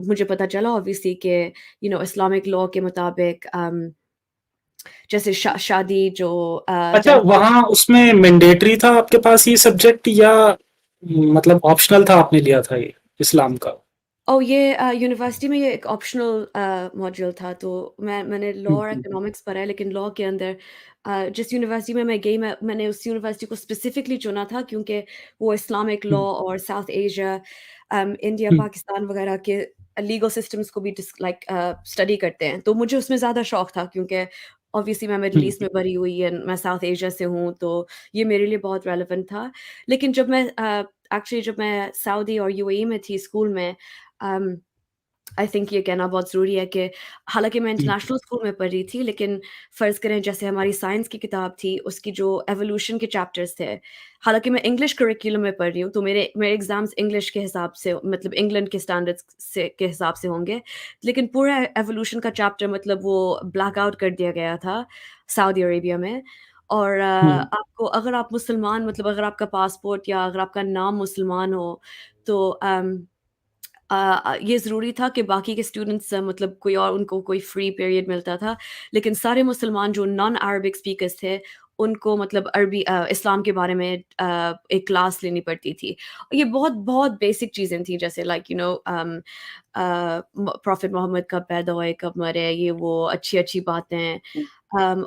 मुझे पता चला ऑब्वियसली कि इस्लामिक लॉ के मुताबिक जैसे शादी जो अच्छा, जब आप वहाँ उसमें मैंडेटरी था आपके पास ये सब्जेक्ट या मतलब ऑप्शनल था आपने लिया था ये इस्लाम का? ये यूनिवर्सिटी में ये एक ऑप्शनल मॉड्यूल था। तो मैंने लॉ हुँ, और हुँ, इकोनॉमिक्स पढ़ा है, लेकिन लॉ के अंदर जिस यूनिवर्सिटी में मैं गई, मैंने उस यूनिवर्सिटी को स्पेसिफिकली चुना था क्योंकि वो इस्लामिक लॉ हुँ, और साउथ एशिया, इंडिया, हुँ, पाकिस्तान वगैरह के लीगल सिस्टम्स को भी स्टडी करते हैं। तो मुझे उसमें ज़्यादा शौक था क्योंकि ऑब्वियसली मैं मिडल हुँ, ईस्ट में बड़ी हुई एंड मैं साउथ एशिया से हूँ, तो ये मेरे लिए बहुत रेलेवेंट था। लेकिन जब मैं सऊदी और यूएई में थी स्कूल में, अम आई थिंक ये कहना बहुत ज़रूरी है कि हालाँकि मैं हुँ, इंटरनेशनल स्कूल में पढ़ी थी, लेकिन फ़र्ज़ करें जैसे हमारी साइंस की किताब थी, उसकी जो एवोल्यूशन के चैप्टर्स थे, हालाँकि मैं इंग्लिश करिकुलम में पढ़ रही हूँ, तो मेरे मेरे एग्ज़ाम्स इंग्लिश के हिसाब से मतलब इंग्लैंड के स्टैंडर्ड्स से के हिसाब से होंगे। लेकिन पूरा एवोल्यूशन का चैप्टर मतलब वो ब्लैक आउट कर दिया गया था सऊदी अरेबिया में। और हुँ, आपको अगर आप मुसलमान मतलब अगर आपका पासपोर्ट या अगर आपका नाम मुसलमान हो, तो ये ज़रूरी था कि बाकी के स्टूडेंट्स मतलब कोई और उनको कोई फ्री पीरियड मिलता था, लेकिन सारे मुसलमान जो नॉन अरबिक स्पीकर्स थे, उनको मतलब इस्लाम के बारे में एक क्लास लेनी पड़ती थी। ये बहुत बेसिक चीज़ें थी जैसे लाइक प्रॉफ़ेट मोहम्मद कब पैदा हुए, कब मरे, ये वो अच्छी-अच्छी बातें। हुँ,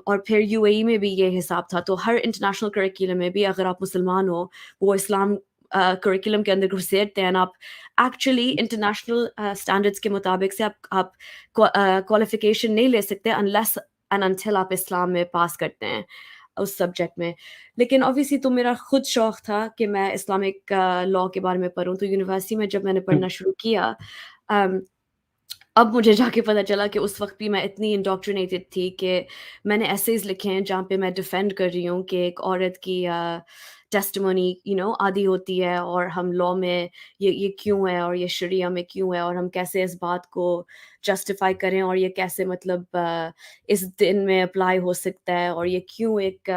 और फिर यूएई में भी ये हिसाब था, तो हर इंटरनेशनल करिकुलम में भी अगर आप मुसलमान हो, वो इस्लाम करिकुलम के अंदर घुसेड़ते हैं, आप एक्चुअली इंटरनेशनल स्टैंडर्ड्स के मुताबिक से आप क्वालिफ़िकेशन नहीं ले सकते अनलेस एंड अंटिल आप इस्लाम में पास करते हैं, उस सब्जेक्ट में। लेकिन ऑब्वियसली तो मेरा खुद शौक था कि मैं इस्लामिक लॉ के बारे में पढूँ, तो यूनिवर्सिटी में जब मैंने हुँ, पढ़ना शुरू किया अम अब मुझे जाके पता चला कि उस वक़्त भी मैं इतनी इंडोक्ट्रिनेटेड थी कि मैंने एसेज़ लिखे हैं जहाँ पे मैं डिफेंड कर रही हूँ कि एक औरत की टेस्टिमनी आधी होती है और हम लॉ में ये क्यों है और ये शरिया में क्यों है और हम कैसे इस बात को जस्टिफ़ाई करें और ये कैसे मतलब इस दिन में अप्लाई हो सकता है और ये क्यों एक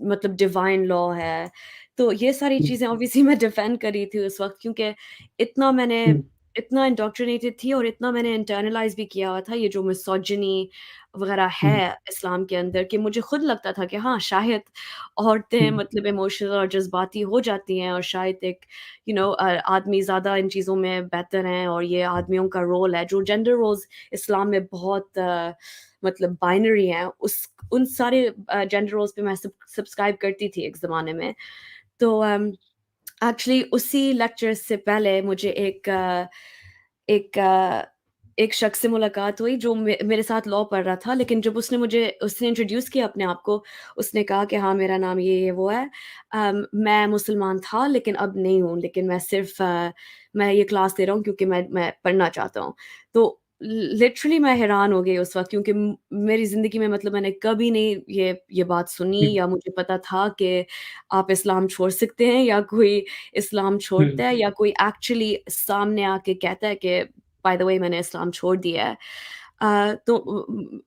मतलब डिवाइन लॉ है। तो ये सारी हुँ, चीज़ें ऑब्वियसली मैं डिफेंड कर रही थी उस वक़्त क्योंकि इतना मैंने हुँ, इतना इंडोक्ट्रिनेटेड थी और इतना मैंने इंटरनलाइज़ भी किया हुआ था ये जो मिसोजिनी वग़ैरह हुँ, है इस्लाम के अंदर कि मुझे खुद लगता था कि हाँ, शायद औरतें हुँ, मतलब इमोशनल और जज़्बाती हो जाती हैं और शायद एक आदमी ज़्यादा इन चीज़ों में बेहतर हैं और ये आदमियों का रोल है। जो जेंडर रोल्स इस्लाम में बहुत मतलब बाइनरी हैं, उन सारे जेंडर रोल्स पे मैं सब्सक्राइब करती थी एक ज़माने में। तो एक्चुअली उसी लेक्चर से पहले मुझे एक एक शख्स से मुलाकात हुई जो मेरे साथ लॉ पढ़ रहा था, लेकिन जब उसने इंट्रोड्यूस किया अपने आप को, उसने कहा कि हाँ, मेरा नाम ये वो है। मैं मुसलमान था लेकिन अब नहीं हूँ, लेकिन मैं ये क्लास ले रहा हूँ क्योंकि मैं पढ़ना चाहता हूँ। तो लिटरली मैं हैरान हो गई उस वक़्त क्योंकि मेरी ज़िंदगी में मतलब मैंने कभी नहीं ये बात सुनी हुँ, या मुझे पता था कि आप इस्लाम छोड़ सकते हैं या कोई इस्लाम हुँ, छोड़ता है या कोई एक्चुअली सामने आके कहता है कि बाय द वे मैंने इस्लाम छोड़ दिया है। तो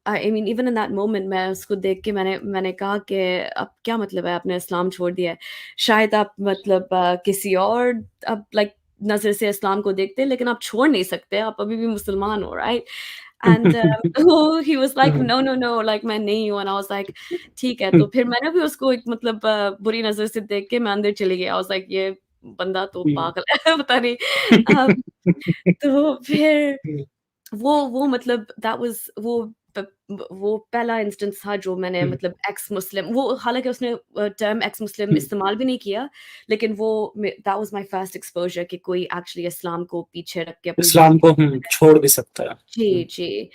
I mean even in that moment मैं उसको देख के मैंने कहा कि अब क्या मतलब है आपने इस्लाम छोड़ दिया है? शायद आप मतलब किसी और अब लाइक नज़र से इस्लाम को देखते हैं लेकिन आप छोड़ नहीं सकते, आप अभी भी मुसलमान हो, right? And he was like हुँ, नो, नो, नो लाइक मैं नहीं हूँ एंड आई वाज़ लाइक ठीक है, हुँ, तो फिर मैंने भी उसको एक मतलब बुरी नज़र से देख के मैं अंदर चली गई। आई वाज़ लाइक ये बंदा तो हुँ, पागल है पता नहीं। तो फिर वो मतलब दैट वाज़ वो पहला इंस्टेंस था जो मैंने हुँ, मतलब एक्स मुस्लिम वो हालाँकि उसने टर्म एक्स मुस्लिम हुँ, इस्तेमाल भी नहीं किया, लेकिन वो that was my first exposure कि कोई एक्चुअली इस्लाम को पीछे रख के अपनी इस्लाम ज़िंदगी को छोड़ भी सकता है। जी, हुँ, जी।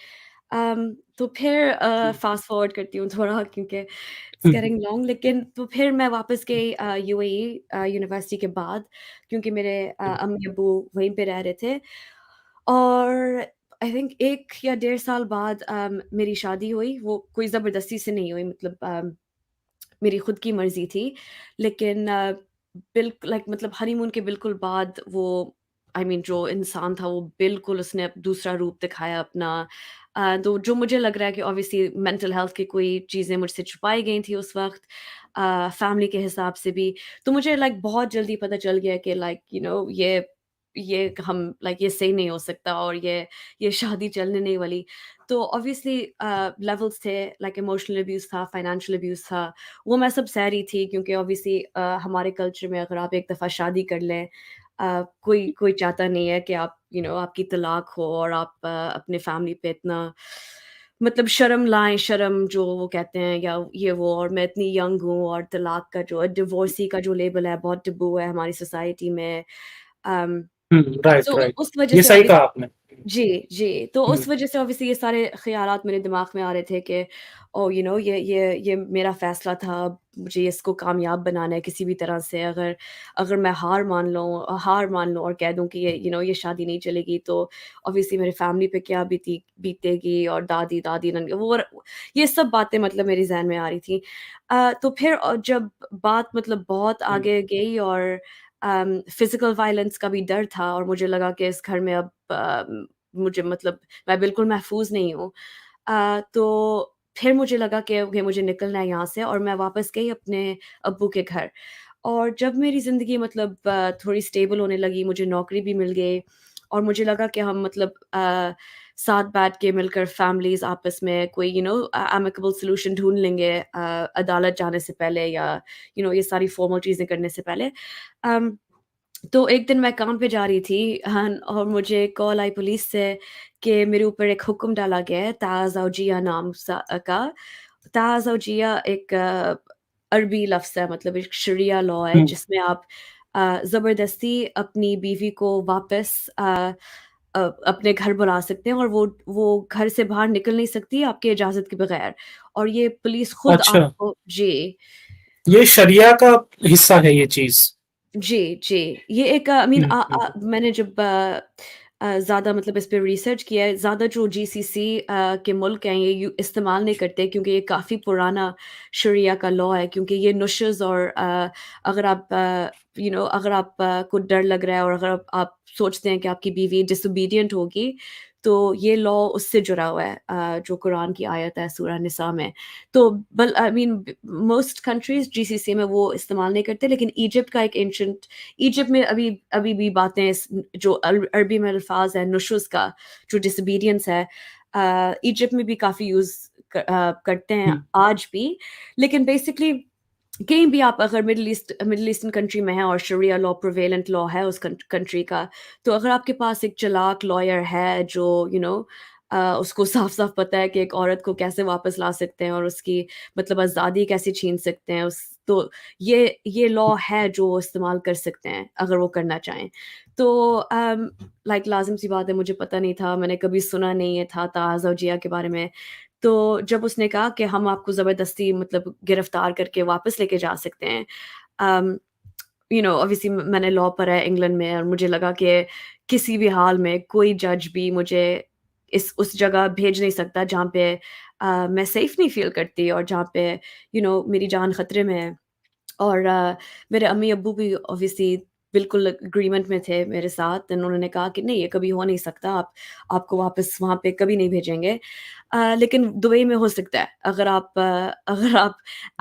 तो फिर हुँ, फ़ास्ट फॉरवर्ड करती हूँ थोड़ा क्योंकि इट्स हुँ, गेटिंग लॉन्ग लेकिन तो फिर मैं वापस गई यूएई यूनिवर्सिटी के बाद क्योंकि मेरे हुँ, अम्मी-अब्बू वहीं पे रह रहे थे और आई थिंक 1 या डेढ़ साल बाद मेरी शादी हुई, वो कोई ज़बरदस्ती से नहीं हुई मतलब मेरी खुद की मर्ज़ी थी। लेकिन लाइक मतलब हनीमून के बिल्कुल बाद वो आई मीन जो इंसान था वो बिल्कुल उसने दूसरा रूप दिखाया अपना। तो जो मुझे लग रहा है कि ऑब्वियसली मेंटल हेल्थ की कोई चीज़ें मुझसे छुपाई गई थी उस वक़्त फैमिली के हिसाब से भी। तो मुझे लाइक बहुत जल्दी पता चल गया कि लाइक ये हम लाइक ये सही नहीं हो सकता और ये शादी चलने नहीं वाली। तो ऑब्वियसली लेवल्स थे लाइक इमोशनल अब्यूज़ था, फाइनेंशियल अब्यूज़ था, वो मैं सब सह रही थी क्योंकि ऑब्वियसली हमारे कल्चर में अगर आप एक दफ़ा शादी कर लें कोई कोई चाहता नहीं है कि आप आपकी तलाक हो और आप अपने फैमिली पे इतना मतलब शर्म लाएँ, शर्म जो वो कहते हैं या ये वो और मैं इतनी यंग हूँ और तलाक का जो डिवोर्सी का जो लेबल है बहुत टबू है हमारी सोसाइटी में। अम, हुँ, राइट, सो राइट। उस वज़ह ये से सही कहा ऑब्वियसली आपने। जी, जी। तो हुँ, उस वज़ह से ऑब्वियसली ये सारे ख़यालात मेरे दिमाग में आ रहे थे कि ओह! ये मेरा फ़ैसला था, मुझे इसको कामयाब बनाना है किसी भी तरह से। अगर अगर मैं हार मान लूँ और कह दूँ कि ये शादी नहीं चलेगी, तो ऑब्वियसली मेरी फ़ैमिली पे क्या बीतेगी और दादी-दादी नन वो र ये सब बातें मतलब मेरे ज़हन में आ रही थी। तो फिर जब बात मतलब बहुत हुँ। आगे गई और फ़िज़िकल वायलेंस का भी डर था और मुझे लगा कि इस घर में अब मुझे मतलब मैं बिल्कुल महफ़ूज़ नहीं हूँ। तो फिर मुझे लगा कि ओके मुझे निकलना है यहाँ से और मैं वापस गई अपने अब्बू के घर। और जब मेरी ज़िंदगी मतलब थोड़ी स्टेबल होने लगी, मुझे नौकरी भी मिल गई और मुझे लगा कि हम मतलब साथ बैठ के मिलकर फैमिलीज़ आपस में कोई एमिकेबल सॉल्यूशन ढूँढ लेंगे अदालत जाने से पहले या ये सारी फॉर्मल चीज़ें करने से पहले। अम तो एक दिन मैं काम पे जा रही थी और मुझे कॉल आई पुलिस से कि मेरे ऊपर एक हुक्म डाला गया है ताज़ावजिया का। ताज़ावजिया एक अरबी लफ्ज़ है मतलब एक शरिया लॉ है हुँ, जिसमें आप ज़बरदस्ती अपनी बीवी को वापस अपने घर बुला सकते हैं और वो घर से बाहर निकल नहीं सकती आपकी इजाज़त के बगैर और ये पुलिस खुद अच्छा, आपको जी। ये शरिया का हिस्सा है ये चीज़। जी, जी। ये एक आई मीन हुँ, हुँ, मैंने जब ज़्यादा मतलब इस पे रिसर्च किया है, ज़्यादा जो जीसीसी के मुल्क हैं, ये इस्तेमाल नहीं करते क्योंकि ये काफ़ी पुराना शरिया का लॉ है क्योंकि ये नुशज़ और अगर आप अगर आप को डर लग रहा है और अगर आप सोचते हैं कि आपकी बीवी डिसोबीडिएंट होगी, तो ये लॉ उससे जुड़ा हुआ है जो कुरान की आयत है सूरह निसा में। तो बल I mean most countries GCC में वो इस्तेमाल नहीं करते, लेकिन इजिप्ट का एक एंशिएंट इजिप्ट में अभी अभी भी बातें जो अरबी में अल्फ़ाज़ है नुशुज़ का, जो डिसोबीडियंस है इजिप्ट में भी काफ़ी यूज़ करते हैं हुँ, आज भी। लेकिन बेसिकली कहीं भी आप अगर मिडल ईस्टर्न कंट्री में हैं और शरिया लॉ प्रिवेलेंट लॉ है उस कंट्री का, तो अगर आपके पास एक चालाक लॉयर है जो उसको साफ-साफ पता है कि एक औरत को कैसे वापस ला सकते हैं और उसकी मतलब आज़ादी कैसे छीन सकते हैं तो ये लॉ है जो वो इस्तेमाल कर सकते हैं, अगर वो करना चाहें। तो लाइक लाज़िम-सी बात है मुझे पता नहीं था, मैंने कभी सुना नहीं है था ताज़ा के बारे में। तो जब उसने कहा कि हम आपको ज़बरदस्ती मतलब गिरफ्तार करके वापस लेके जा सकते हैं। अम, ऑब्वियसली मैंने लॉ पढ़ा है इंग्लैंड में और मुझे लगा कि किसी भी हाल में कोई जज भी मुझे इस उस जगह भेज नहीं सकता जहाँ पे मैं सेफ नहीं फ़ील करती और जहाँ पे मेरी जान खतरे में है। और मेरे अम्मी-अब्बू भी ऑब्वियसली बिल्कुल एग्रीमेंट में थे मेरे साथ एंड उन्होंने कहा कि नहीं ये कभी हो नहीं सकता, आपको वापस वहाँ पे कभी नहीं भेजेंगे। लेकिन दुबई में हो सकता है, अगर आप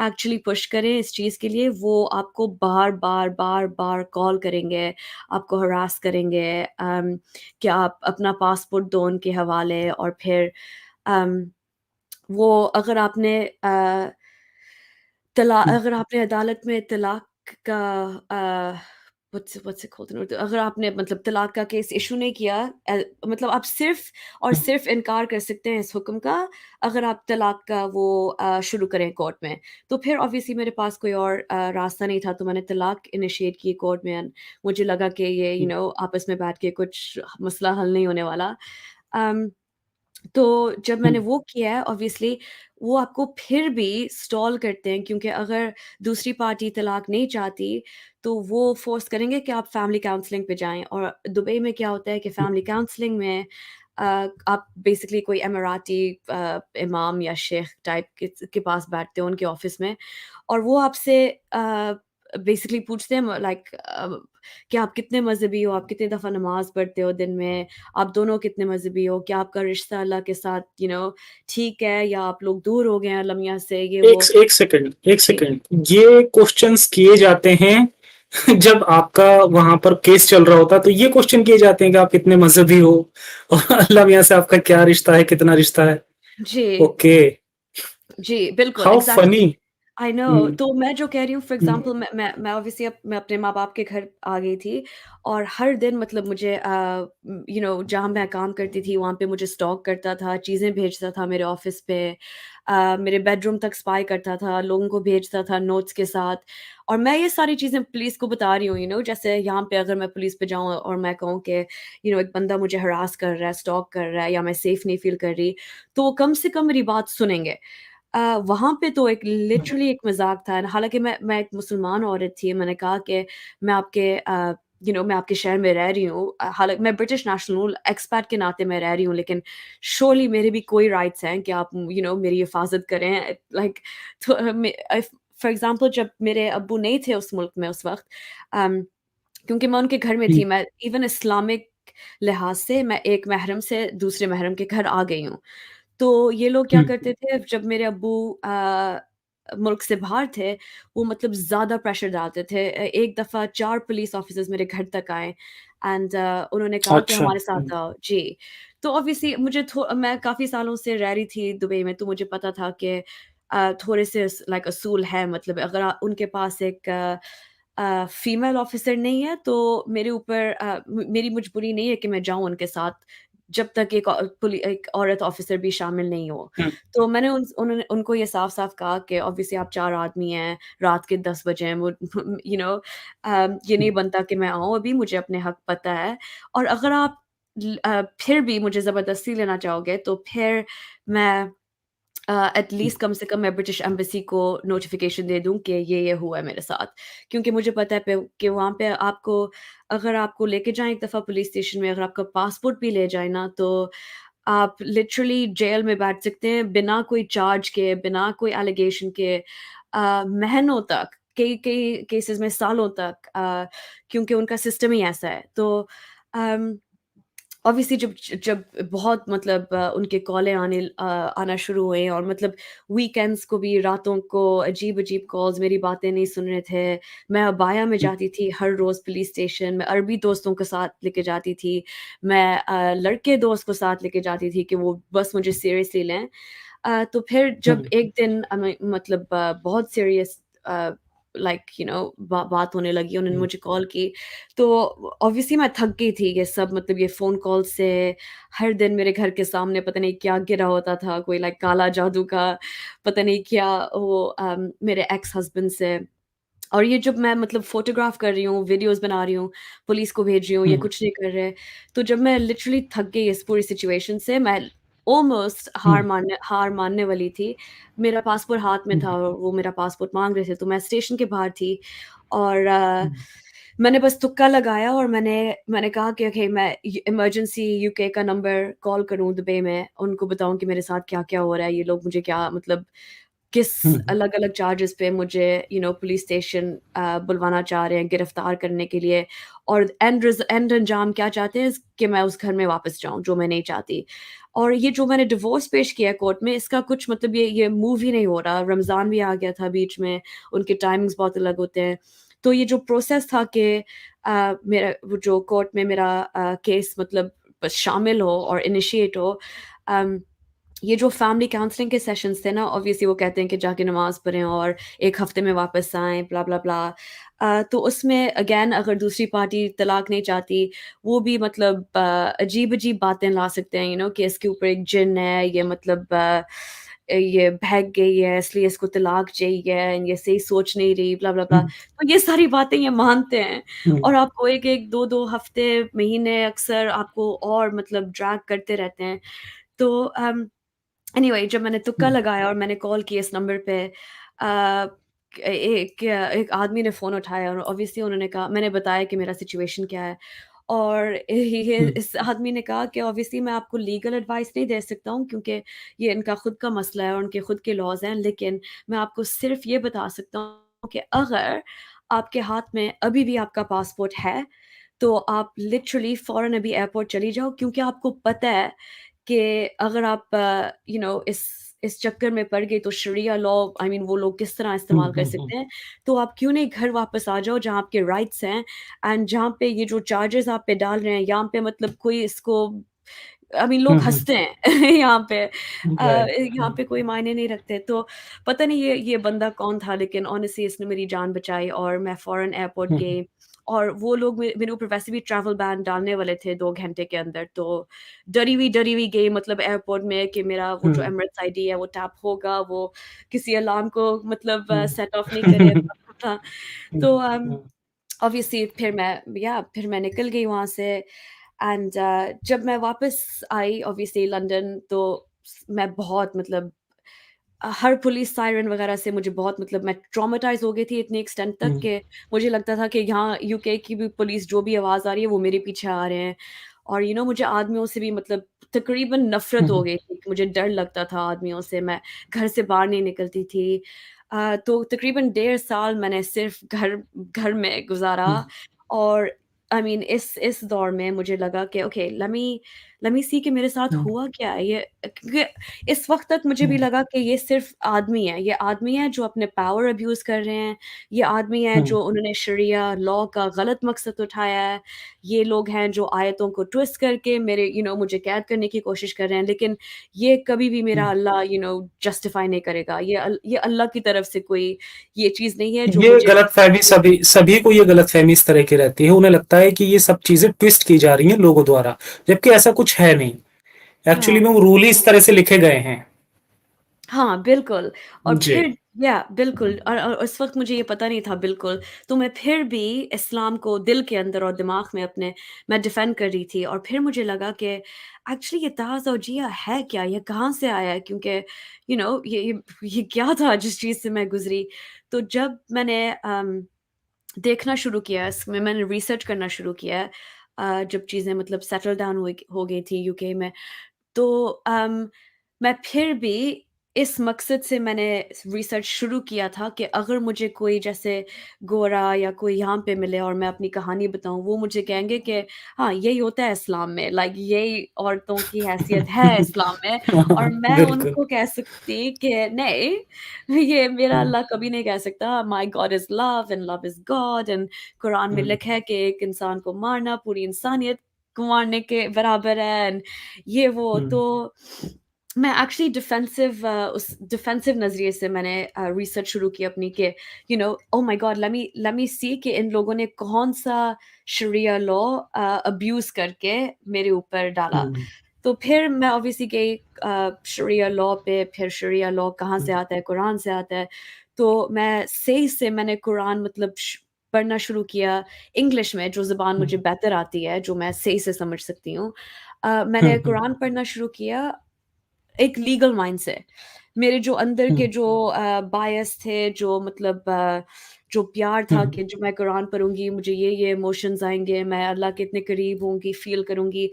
एक्चुअली पुश करें इस चीज़ के लिए, वो आपको बार-बार, बार-बार कॉल करेंगे, आपको हरास करेंगे कि आप अपना पासपोर्ट दो उनके हवाले और फिर अम, वो हुँ, अगर आपने अदालत में तलाक का what's it called in Urdu अगर आपने मतलब तलाक का केस इश्यू नहीं किया मतलब आप सिर्फ़ और हुँ, सिर्फ़ इनकार कर सकते हैं इस हुक्म का, अगर आप तलाक का वो शुरू करें कोर्ट में। तो फिर ऑब्वियसली मेरे पास कोई और रास्ता नहीं था, तो मैंने तलाक इनिशिएट की कोर्ट में एंड मुझे लगा कि ये हुँ, आपस में बैठ के कुछ मसला हल नहीं होने वाला। अम तो जब हुँ, मैंने वो किया है ऑब्वियसली वो आपको फिर भी स्टॉल करते हैं क्योंकि अगर दूसरी पार्टी तलाक नहीं चाहती, तो वो फ़ोर्स करेंगे कि आप फैमिली काउंसलिंग पे जाएँ और दुबई में क्या होता है कि हुँ, फैमिली काउंसलिंग में आप बेसिकली कोई इमाराती इमाम या शेख टाइप के पास बैठते हो उनके ऑफ़िस में और वो आपसे बेसिकली पूछते हैं लाइक कि आप कितने मज़हबी हो, आप कितनी दफ़ा नमाज़ पढ़ते हो दिन में, आप दोनों कितने मज़हबी हो, क्या आपका रिश्ता अल्लाह के साथ ठीक है या आप लोग दूर हो गए हैं अल्लाह मियाँ से ये वो। एक जी। सेकंड, ये क्वेश्चन्स किए जाते हैं जब आपका वहाँ पर केस चल रहा होता है, तो ये क्वेश्चन किए जाते हैं कि आप कितने मज़हबी हो और अल्लाह मियाँ से आपका क्या रिश्ता है, कितना रिश्ता है? जी, ओके, जी, बिल्कुल how exactly. Funny. I know. हुँ, तो मैं जो कह रही हूँ फॉर हुँ, एग्ज़ाम्पल मैं ऑब्वियसली अब मैं अपने माँ-बाप के घर आ गई थी और हर दिन मतलब मुझे जहाँ मैं काम करती थी वहाँ पे मुझे स्टॉक करता था, चीज़ें भेजता था मेरे ऑफ़िस पे, मेरे बेडरूम तक स्पाई करता था, लोगों को भेजता था नोट्स के साथ। और मैं ये सारी चीज़ें पुलिस को बता रही हूँ, जैसे यहाँ पे अगर मैं पुलिस पे जाऊँ और मैं कहूँ कि एक बंदा मुझे हरास कर रहा है, स्टॉक कर रहा है या मैं सेफ नहीं फ़ील कर रही, तो वो कम से कम मेरी बात सुनेंगे। वहाँ पे तो एक हुँ, लिटरली एक मज़ाक था। हालाँकि मैं एक मुसलमान औरत थी, मैंने कहा कि मैं आपके मैं आपके शहर में रह रही हूँ। हालाँकि मैं ब्रिटिश नेशनल हूँ, एक्सपैट के नाते मैं रह रही हूँ, लेकिन श्योरली मेरे भी कोई राइट्स हैं कि आप मेरी हिफ़ाज़त करें। लाइक तो फॉर एग्ज़ाम्पल जब मेरे अब्बू नहीं थे उस मुल्क में उस वक़्त, अम, क्योंकि मैं उनके घर में हुँ, थी, मैं इवन इस्लामिक लिहाज़ से मैं एक महरम से दूसरे महरम के घर आ गई हूँ। तो ये लोग क्या हुँ, करते थे जब मेरे अब्बू मुल्क से बाहर थे, वो मतलब ज़्यादा प्रेशर डालते थे। एक दफ़ा 4 पुलिस ऑफ़िसर्स मेरे घर तक आए एंड उन्होंने कहा कि अच्छा, हमारे हुँ, साथ आओ। जी। तो ऑब्वियसली मैं काफ़ी सालों से रह रही थी दुबई में, तो मुझे पता था कि थोड़े से लाइक असूल है, मतलब अगर उनके पास एक फीमेल ऑफ़िसर नहीं है तो मेरे ऊपर मेरी मजबूरी नहीं है कि मैं जाऊँ उनके साथ, जब तक एक औरत ऑफ़िसर भी शामिल नहीं हो। हुँ, तो मैंने उन्होंने उनको ये साफ-साफ कहा कि ऑब्वियसली आप 4 आदमी हैं, रात के 10 बजे हैं, वो ये हुँ, नहीं बनता कि मैं आऊँ अभी, मुझे अपने हक पता है। और अगर आप फिर भी मुझे ज़बरदस्ती लेना चाहोगे तो फिर मैं एट हुँ, लीस्ट कम से कम मैं ब्रिटिश एम्बेसी को नोटिफ़िकेशन दे दूँ कि ये हुआ है मेरे साथ। क्योंकि मुझे पता है कि वहाँ पे अगर आपको लेके जाएँ एक दफ़ा पुलिस स्टेशन में, अगर आपका पासपोर्ट भी ले जाएँ ना, तो आप लिटरली जेल में बैठ सकते हैं बिना कोई चार्ज के, बिना कोई एलिगेशन के, महीनों तक, कई-कई केसेज़ में सालों तक, क्योंकि उनका सिस्टम ही ऐसा है। तो अम ऑब्वियसली जब जब बहुत मतलब उनके कॉलें आना शुरू हुए और मतलब वीकेंड्स को भी रातों को अजीब-अजीब कॉल्स, मेरी बातें नहीं सुन रहे थे। मैं अबाया में हुँ, जाती थी हर रोज़ पुलिस स्टेशन, मैं अरबी दोस्तों को साथ लेके जाती थी। मैं लड़के दोस्त को साथ लेके जाती थी कि वो बस मुझे सीरियसली लें। तो फिर जब हुँ, एक दिन मतलब बहुत सीरियस अ, लाइक बात होने लगी, उन्होंने हुँ, मुझे कॉल की, तो ऑब्वियसली मैं थक गई थी ये सब, मतलब ये फ़ोन कॉल से। हर दिन मेरे घर के सामने पता नहीं क्या गिरा होता था, कोई लाइक काला जादू का पता नहीं क्या, वो मेरे एक्स हस्बैंड से। और ये जब मैं मतलब फ़ोटोग्राफ कर रही हूँ, वीडियोज़ बना रही हूँ, पुलिस को भेज रही हूँ, ये हुँ, कुछ नहीं कर रहे। तो जब मैं लिटरली थक गई इस पूरी सिचुएशन से, मैं ऑलमोस्ट हुँ, हार मानने वाली थी। मेरा पासपोर्ट हाथ में हुँ, था और वो मेरा पासपोर्ट माँग रहे थे, तो मैं स्टेशन के बाहर थी और हुँ, मैंने बस तुक्का लगाया और मैंने मैंने कहा कि ओके, मैं इमरजेंसी यूके का नंबर कॉल करूँ दुबई में, उनको बताऊँ कि मेरे साथ क्या-क्या हो रहा है, ये लोग मुझे क्या मतलब किस हुँ, अलग-अलग चार्जेस पे मुझे पुलिस स्टेशन बुलवाना चाह रहे हैं गिरफ्तार करने के लिए, और एंड अंजाम क्या चाहते हैं कि मैं उस घर में वापस जाऊँ, जो मैं नहीं चाहती। और ये जो मैंने डिवोर्स पेश किया है कोर्ट में, इसका कुछ मतलब ये मूव ही नहीं हो रहा। रमज़ान भी आ गया था बीच में, उनके टाइमिंग्स बहुत अलग होते हैं। तो ये जो प्रोसेस था कि मेरा वो जो कोर्ट में मेरा केस मतलब बस शामिल हो और इनिशिएट हो, अम ये जो फैमिली काउंसलिंग के सेशंस थे ना, ऑब्वियसली वो कहते हैं कि जाके नमाज़ पढ़ें और 1 हफ्ते में वापस आएँ, ब्ला, ब्ला, ब्ला। तो उसमें अगेन अगर दूसरी पार्टी तलाक नहीं चाहती, वो भी मतलब अजीब-अजीब बातें ला सकते हैं, कि इसके ऊपर एक जिन है, ये मतलब ये बहक गई है, इसलिए इसको तलाक चाहिए, ये सही सोच नहीं रही, ब्ला, ब्ला, ब्ला। हुँ, तो ये सारी बातें ये मानते हैं हुँ, और आपको 1-1, 2-2 हफ्ते, महीने अक्सर आपको और मतलब ड्रैग करते रहते हैं। तो एनीवे जब मैंने तुक्का हुँ, लगाया और मैंने कॉल की इस नंबर पे, अ, एक आदमी ने फ़ोन उठाया और ऑब्वियसली उन्होंने कहा, मैंने बताया कि मेरा सिचुएशन क्या है और ये हुँ, इस आदमी ने कहा कि ऑब्वियसली मैं आपको लीगल एडवाइस नहीं दे सकता हूँ क्योंकि ये इनका खुद का मसला है और उनके खुद के लॉज़ हैं, लेकिन मैं आपको सिर्फ़ ये बता सकता हूँ कि अगर आपके हाथ में अभी भी आपका पासपोर्ट है, तो आप लिटरली फ़ौरन अभी एयरपोर्ट चली जाओ, क्योंकि आपको पता है कि अगर आप इस चक्कर में पड़ गए तो शरिया लॉ, आई मीन वो लोग किस तरह हुँ, इस्तेमाल कर हुँ, हुँ, सकते हैं। तो आप क्यों नहीं घर वापस आ जाओ जहाँ आपके राइट्स हैं, एंड जहाँ पे ये जो चार्जेज़ आप पे डाल रहे हैं, यहाँ पे मतलब कोई इसको आई मीन लोग हुँ, हुँ। हँसते हैं यहाँ पे, राइट। यहाँ हुँ, पे कोई मायने नहीं रखते। तो पता नहीं ये बंदा कौन था, लेकिन ऑनेस्टली इसने मेरी जान बचाई और मैं फ़ौरन एयरपोर्ट हुँ, हुँ, गई। और वो लोग मेरे ऊपर वैसे भी ट्रैवल बैन डालने वाले थे 2 घंटे के अंदर, तो डरी हुई गई मतलब एयरपोर्ट में कि मेरा वो जो हुँ, एमिरेट्स आईडी है वो टैप होगा, वो किसी अलार्म को मतलब हुँ। सेट ऑफ नहीं करे था। हुँ, तो हुँ, ऑब्वियसली फिर मैं निकल गई वहाँ से। एंड जब मैं वापस आई ऑब्वियसली लंदन, तो मैं बहुत मतलब हर पुलिस सायरन वगैरह से मुझे बहुत मतलब मैं ट्रॉमाटाइज़ हो गई थी इतने एक्सटेंट तक हुँ, कि मुझे लगता था कि यहाँ यूके की भी पुलिस जो भी आवाज़ आ रही है वो मेरे पीछे आ रहे हैं। और मुझे आदमियों से भी मतलब तकरीबन नफ़रत हो हुँ, गई थी, मुझे डर लगता था आदमियों से, मैं घर से बाहर नहीं निकलती थी। तो तकरीबन 1.5 साल मैंने सिर्फ़ घर घर में गुज़ारा। हुँ, और आई मीन इस दौर में मुझे लगा कि ओके लेट मी सी कि मेरे साथ हुँ, हुआ क्या है? ये क्योंकि इस वक़्त तक मुझे भी हुँ, लगा कि ये सिर्फ़ आदमी है, ये आदमी है जो अपने पावर अब्यूज़ कर रहे हैं, ये आदमी है हुँ, जो उन्होंने शरिया लॉ का गलत मकसद उठाया है, ये लोग हैं जो आयतों को ट्विस्ट करके मेरे मुझे कैद करने की कोशिश कर रहे हैं, लेकिन ये कभी भी हुँ। मेरा अल्लाह जस्टिफ़ाई नहीं करेगा। ये अल्लाह की तरफ से कोई ये चीज़ नहीं है जो ये मुझे गलतफ़हमी सभी सभी को ये गलतफ़हमी इस तरह की रहती है। उन्हें लगता है कि ये सब चीज़ें ट्विस्ट की जा रही हैं लोगों द्वारा, जबकि ऐसा कुछ है नहीं। एक्चुअली हाँ। में वो रूल ही इस तरह से लिखे गए हैं। हाँ, बिल्कुल। और जी। फिर या बिल्कुल, और उस वक़्त मुझे ये पता नहीं था बिल्कुल, तो मैं फिर भी इस्लाम को दिल के अंदर और दिमाग में अपने मैं डिफेंड कर रही थी। और फिर मुझे लगा कि एक्चुअली ये ताज़-ज़ौजिया है क्या? ये कहाँ से आया है? क्योंकि ये क्या था जिस चीज़ से मैं गुज़री? तो जब मैंने देखना शुरू किया इसमें, मैंने रिसर्च करना शुरू किया, जब चीज़ें मतलब सेटल डाउन हो गई थी यूके में, तो मैं फिर भी इस मकसद से मैंने रिसर्च शुरू किया था कि अगर मुझे कोई जैसे गोरा या कोई यहाँ पे मिले और मैं अपनी कहानी बताऊँ, वो मुझे कहेंगे कि हाँ, यही होता है इस्लाम में, लाइक यही औरतों की हैसियत है इस्लाम में। और मैं बिल्कुल। उनको कह सकती कि नहीं, ये मेरा हुँ, अल्लाह कभी नहीं कह सकता, my God is love and love is God, and Quran में हुँ, लिखा है कि एक इंसान को मारना पूरी इंसानियत को मारने के बराबर है, एंड ये वो। हुँ, तो मैं एक्चुअली उस डिफेंसिव नज़रिए से मैंने रिसर्च शुरू की अपनी कि oh my God, let me see कि इन लोगों ने कौन-सा शरिया लॉ अब्यूज़ करके मेरे ऊपर डाला। हुँ, तो फिर मैं ऑब्वियसली गई शरिया लॉ पे, फिर शरिया लॉ कहाँ हुँ, से आता है, कुरान से आता है। तो मैं सही से मैंने कुरान मतलब पढ़ना शुरू किया इंग्लिश में, जो ज़ुबान हुँ, मुझे बेहतर आती है, जो मैं सही से समझ सकती हूँ। हुँ, मैंने हुँ, कुरान पढ़ना शुरू किया एक लीगल माइंड से। मेरे जो अंदर हुँ, के जो बायस थे, जो मतलब जो प्यार हुँ, था कि जो मैं कुरान पढ़ूँगी, मुझे ये इमोशंस आएँगे, मैं अल्लाह के इतने करीब होंगी, फ़ील करूँगी।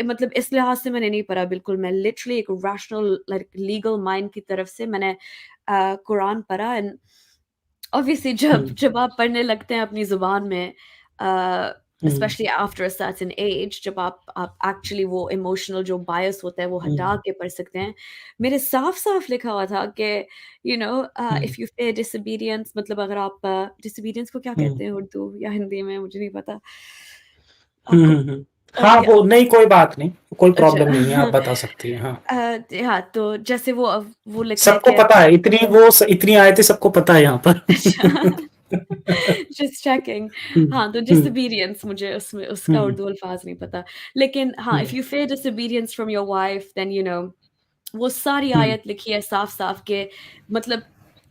मतलब इस लिहाज़ से मैंने नहीं पढ़ा बिल्कुल, मैं लिटरली एक रैशनल लाइक लीगल माइंड की तरफ से मैंने कुरान पढ़ा। एंड ऑब्वियसली जब हुँ, जब आप पढ़ने लगते हैं अपनी ज़ुबान में, हुँ, specially after a certain age, जब आप एक्चुअली वो इमोशनल जो बायस होता है वो हुँ, हटा के पढ़ सकते हैं। मेरे साफ-साफ लिखा हुआ था कि हुँ, इफ यू फेयर डिसोबीडियंस, मतलब अगर आप डिसोबीडियंस को क्या हुँ, कहते हैं उर्दू या हिंदी में, मुझे नहीं पता। हुँ, आपको हुँ, हुँ। हाँ, या वो नहीं कोई बात नहीं, कोई अच्छा। प्रॉब्लम नहीं है, आप बता सकती हैं, हाँ। हाँ, तो जैसे वो लिखा है सबको कि पता है, इतनी आयतें सबको पता है यहाँ पर। अच्छा। Just checking. हुँ, हाँ, तो हुँ, डिसोबीडियंस मुझे उसमें उसका हुँ, उर्दू अल्फ़ाज़ नहीं पता। लेकिन हाँ, हुँ, if you fear disobedience from your wife then वो सारी हुँ, आयत लिखी है साफ-साफ के मतलब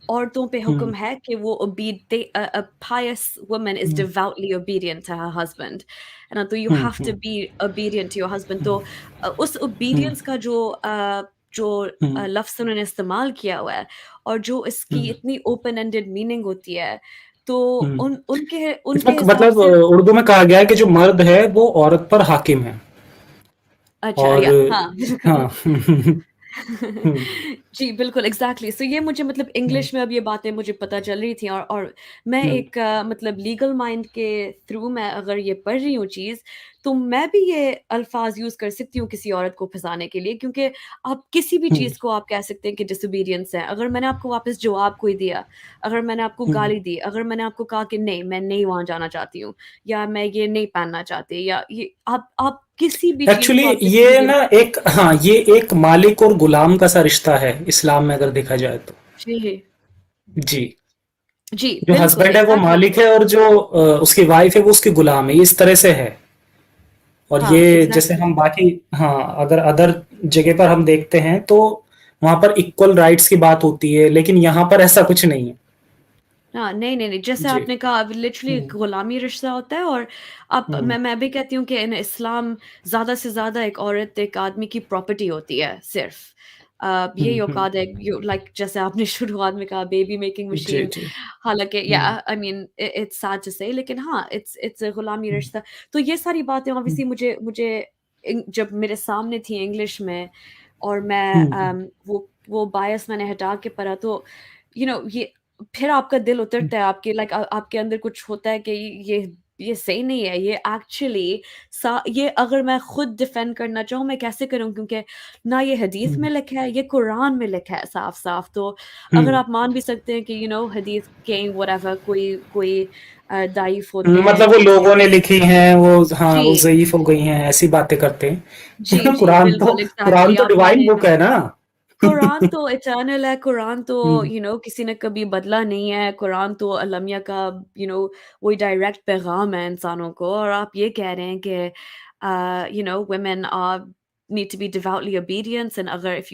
औरतों पे हुँ, हुक्म है कि वो a pious woman is hmm, devoutly obedient to her husband, है ना? तो you hmm, have to hmm, be obedient to your husband। हुँ, तो उस हुँ, obedience का जो हुँ, लफ्ज़ उन्होंने इस्तेमाल किया हुआ है और जो इसकी हुँ, इतनी ओपन एंडेड मीनिंग होती है, तो हुँ। उन उनके इसमें उनके हिसाब मतलब से उर्दू में कहा गया है कि जो मर्द है वो औरत पर हाकिम है अच्छा और या हाँ, हाँ। बिल्कुल। हुँ, जी, बिल्कुल, एग्ज़ैक्टली। सो ये मुझे मतलब हुँ, इंग्लिश में अब ये बातें मुझे पता चल रही थी, और मैं हुँ, एक मतलब लीगल माइंड के थ्रू मैं अगर ये पढ़ रही हूँ चीज़, तो मैं भी ये अल्फ़ाज़ यूज़ कर सकती हूँ किसी औरत को फँसाने के लिए, क्योंकि आप किसी भी हुँ, चीज़ को आप कह सकते हैं कि डिसोबीडियंस है। अगर मैंने आपको वापस जवाब कोई दिया, अगर मैंने आपको हुँ। गाली दी, अगर मैंने आपको कहा कि नहीं, मैं नहीं वहाँ जाना चाहती हूँ, या मैं ये नहीं पहनना चाहती, या ये आप किसी भी चीज़ एक्चुअली को आप ये डिसोबीडियंस ना एक, हाँ, ये एक मालिक और गुलाम का सा रिश्ता है इस्लाम में अगर देखा जाए तो। जी, जी। जी, जो बिल्कुल, हस्बैंड है वो एग्ज़ैक्टली। मालिक है और जो उसकी वाइफ है वो उसकी गुलाम है। ये इस तरह से है। और हाँ, ये जैसे एग्ज़ैक्टली। हम बाकी, हाँ, अगर अदर जगह पर हम देखते हैं तो वहाँ पर इक्वल राइट्स की बात होती है, लेकिन यहाँ पर ऐसा कुछ नहीं है। हाँ, नहीं, नहीं, नहीं, जैसे जी। आपने कहा, अब लिटरली हुँ, गुलामी रिश्ता होता है। और आप हुँ, मैं भी कहती हूँ कि इन इस्लाम ज़्यादा से ज़्यादा एक औरत एक आदमी की प्रॉपर्टी होती है सिर्फ़। हुँ, यही हुँ। औकात है, यू लाइक जैसे आपने शुरुआत में कहा, बेबी मेकिंग जी, मशीन। जी। हालाँकि या हुँ, I mean it's sad to say, लेकिन हाँ, इट्स अ गुलामी रिश्ता। तो ये सारी बातें हुँ, ऑब्वियसली मुझे मुझे जब मेरे सामने थी इंग्लिश में, और मैं हुँ, हुँ, वो बायस मैंने हटा के पढ़ा, तो ये फिर आपका दिल हुँ, उतरता है, आपके लाइक आपके अंदर कुछ होता है कि ये सही नहीं है, ये एक्चुअली सा ये अगर मैं खुद डिफेंड करना चाहूँ, मैं कैसे करूँ? क्योंकि ना ये हदीस में हुँ, लिखा है, ये कुरान में लिखा है साफ-साफ। तो अगर हुँ। आप मान भी सकते हैं कि हदीस कहीं व्हाटएवर, कोई कोई दाइफ होते हैं, मतलब वो कोई लोगों ने लिखी हैं, वो, हाँ, वो जी, ज़ईफ़ हो गई हैं, ऐसी बातें करते जी, हैं। जी, बिल्कुल, कुरान एग्ज़ैक्टली, तो आप डिवाइन माने ना। बुक है ना। कुरान तो इटर्नल है, कुरान तो हुँ, किसी ने कभी बदला नहीं है, कुरान तो अलमिया का वही डायरेक्ट पैगाम है इंसानों को। और आप ये कह रहे हैं कि women are need to be devoutly obedient, and अगर इफ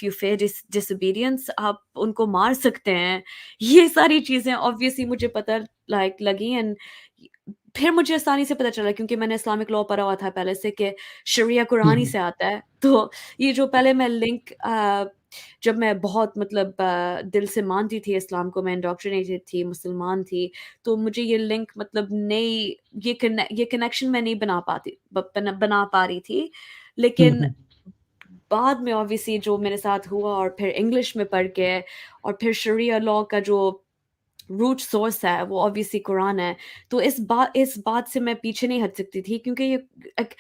यू फेस डिसोबीडियंस, आप उनको मार सकते हैं। ये सारी चीज़ें ऑब्वियसली मुझे पता लगी। एंड फिर मुझे आसानी से पता चला, क्योंकि मैंने इस्लामिक लॉ पढ़ा हुआ था पहले से, कि शरिया हुँ, कुरान ही हुँ, से आता है। तो ये जो पहले मैं लिंक जब मैं बहुत मतलब दिल से मानती थी इस्लाम को, मैं इंडोक्ट्रिनेटेड थी, मुसलमान थी, तो मुझे ये लिंक मतलब नहीं, ये कनेक्शन मैं नहीं बना पा रही थी। हुँ, लेकिन हुँ, बाद में ऑब्वियसली जो मेरे साथ हुआ, और फिर इंग्लिश में पढ़ के, और फिर शरिया लॉ का जो रूट सोर्स है वो ऑब्वियसली कुरान है। तो इस बात से मैं पीछे नहीं हट सकती थी, क्योंकि ये एक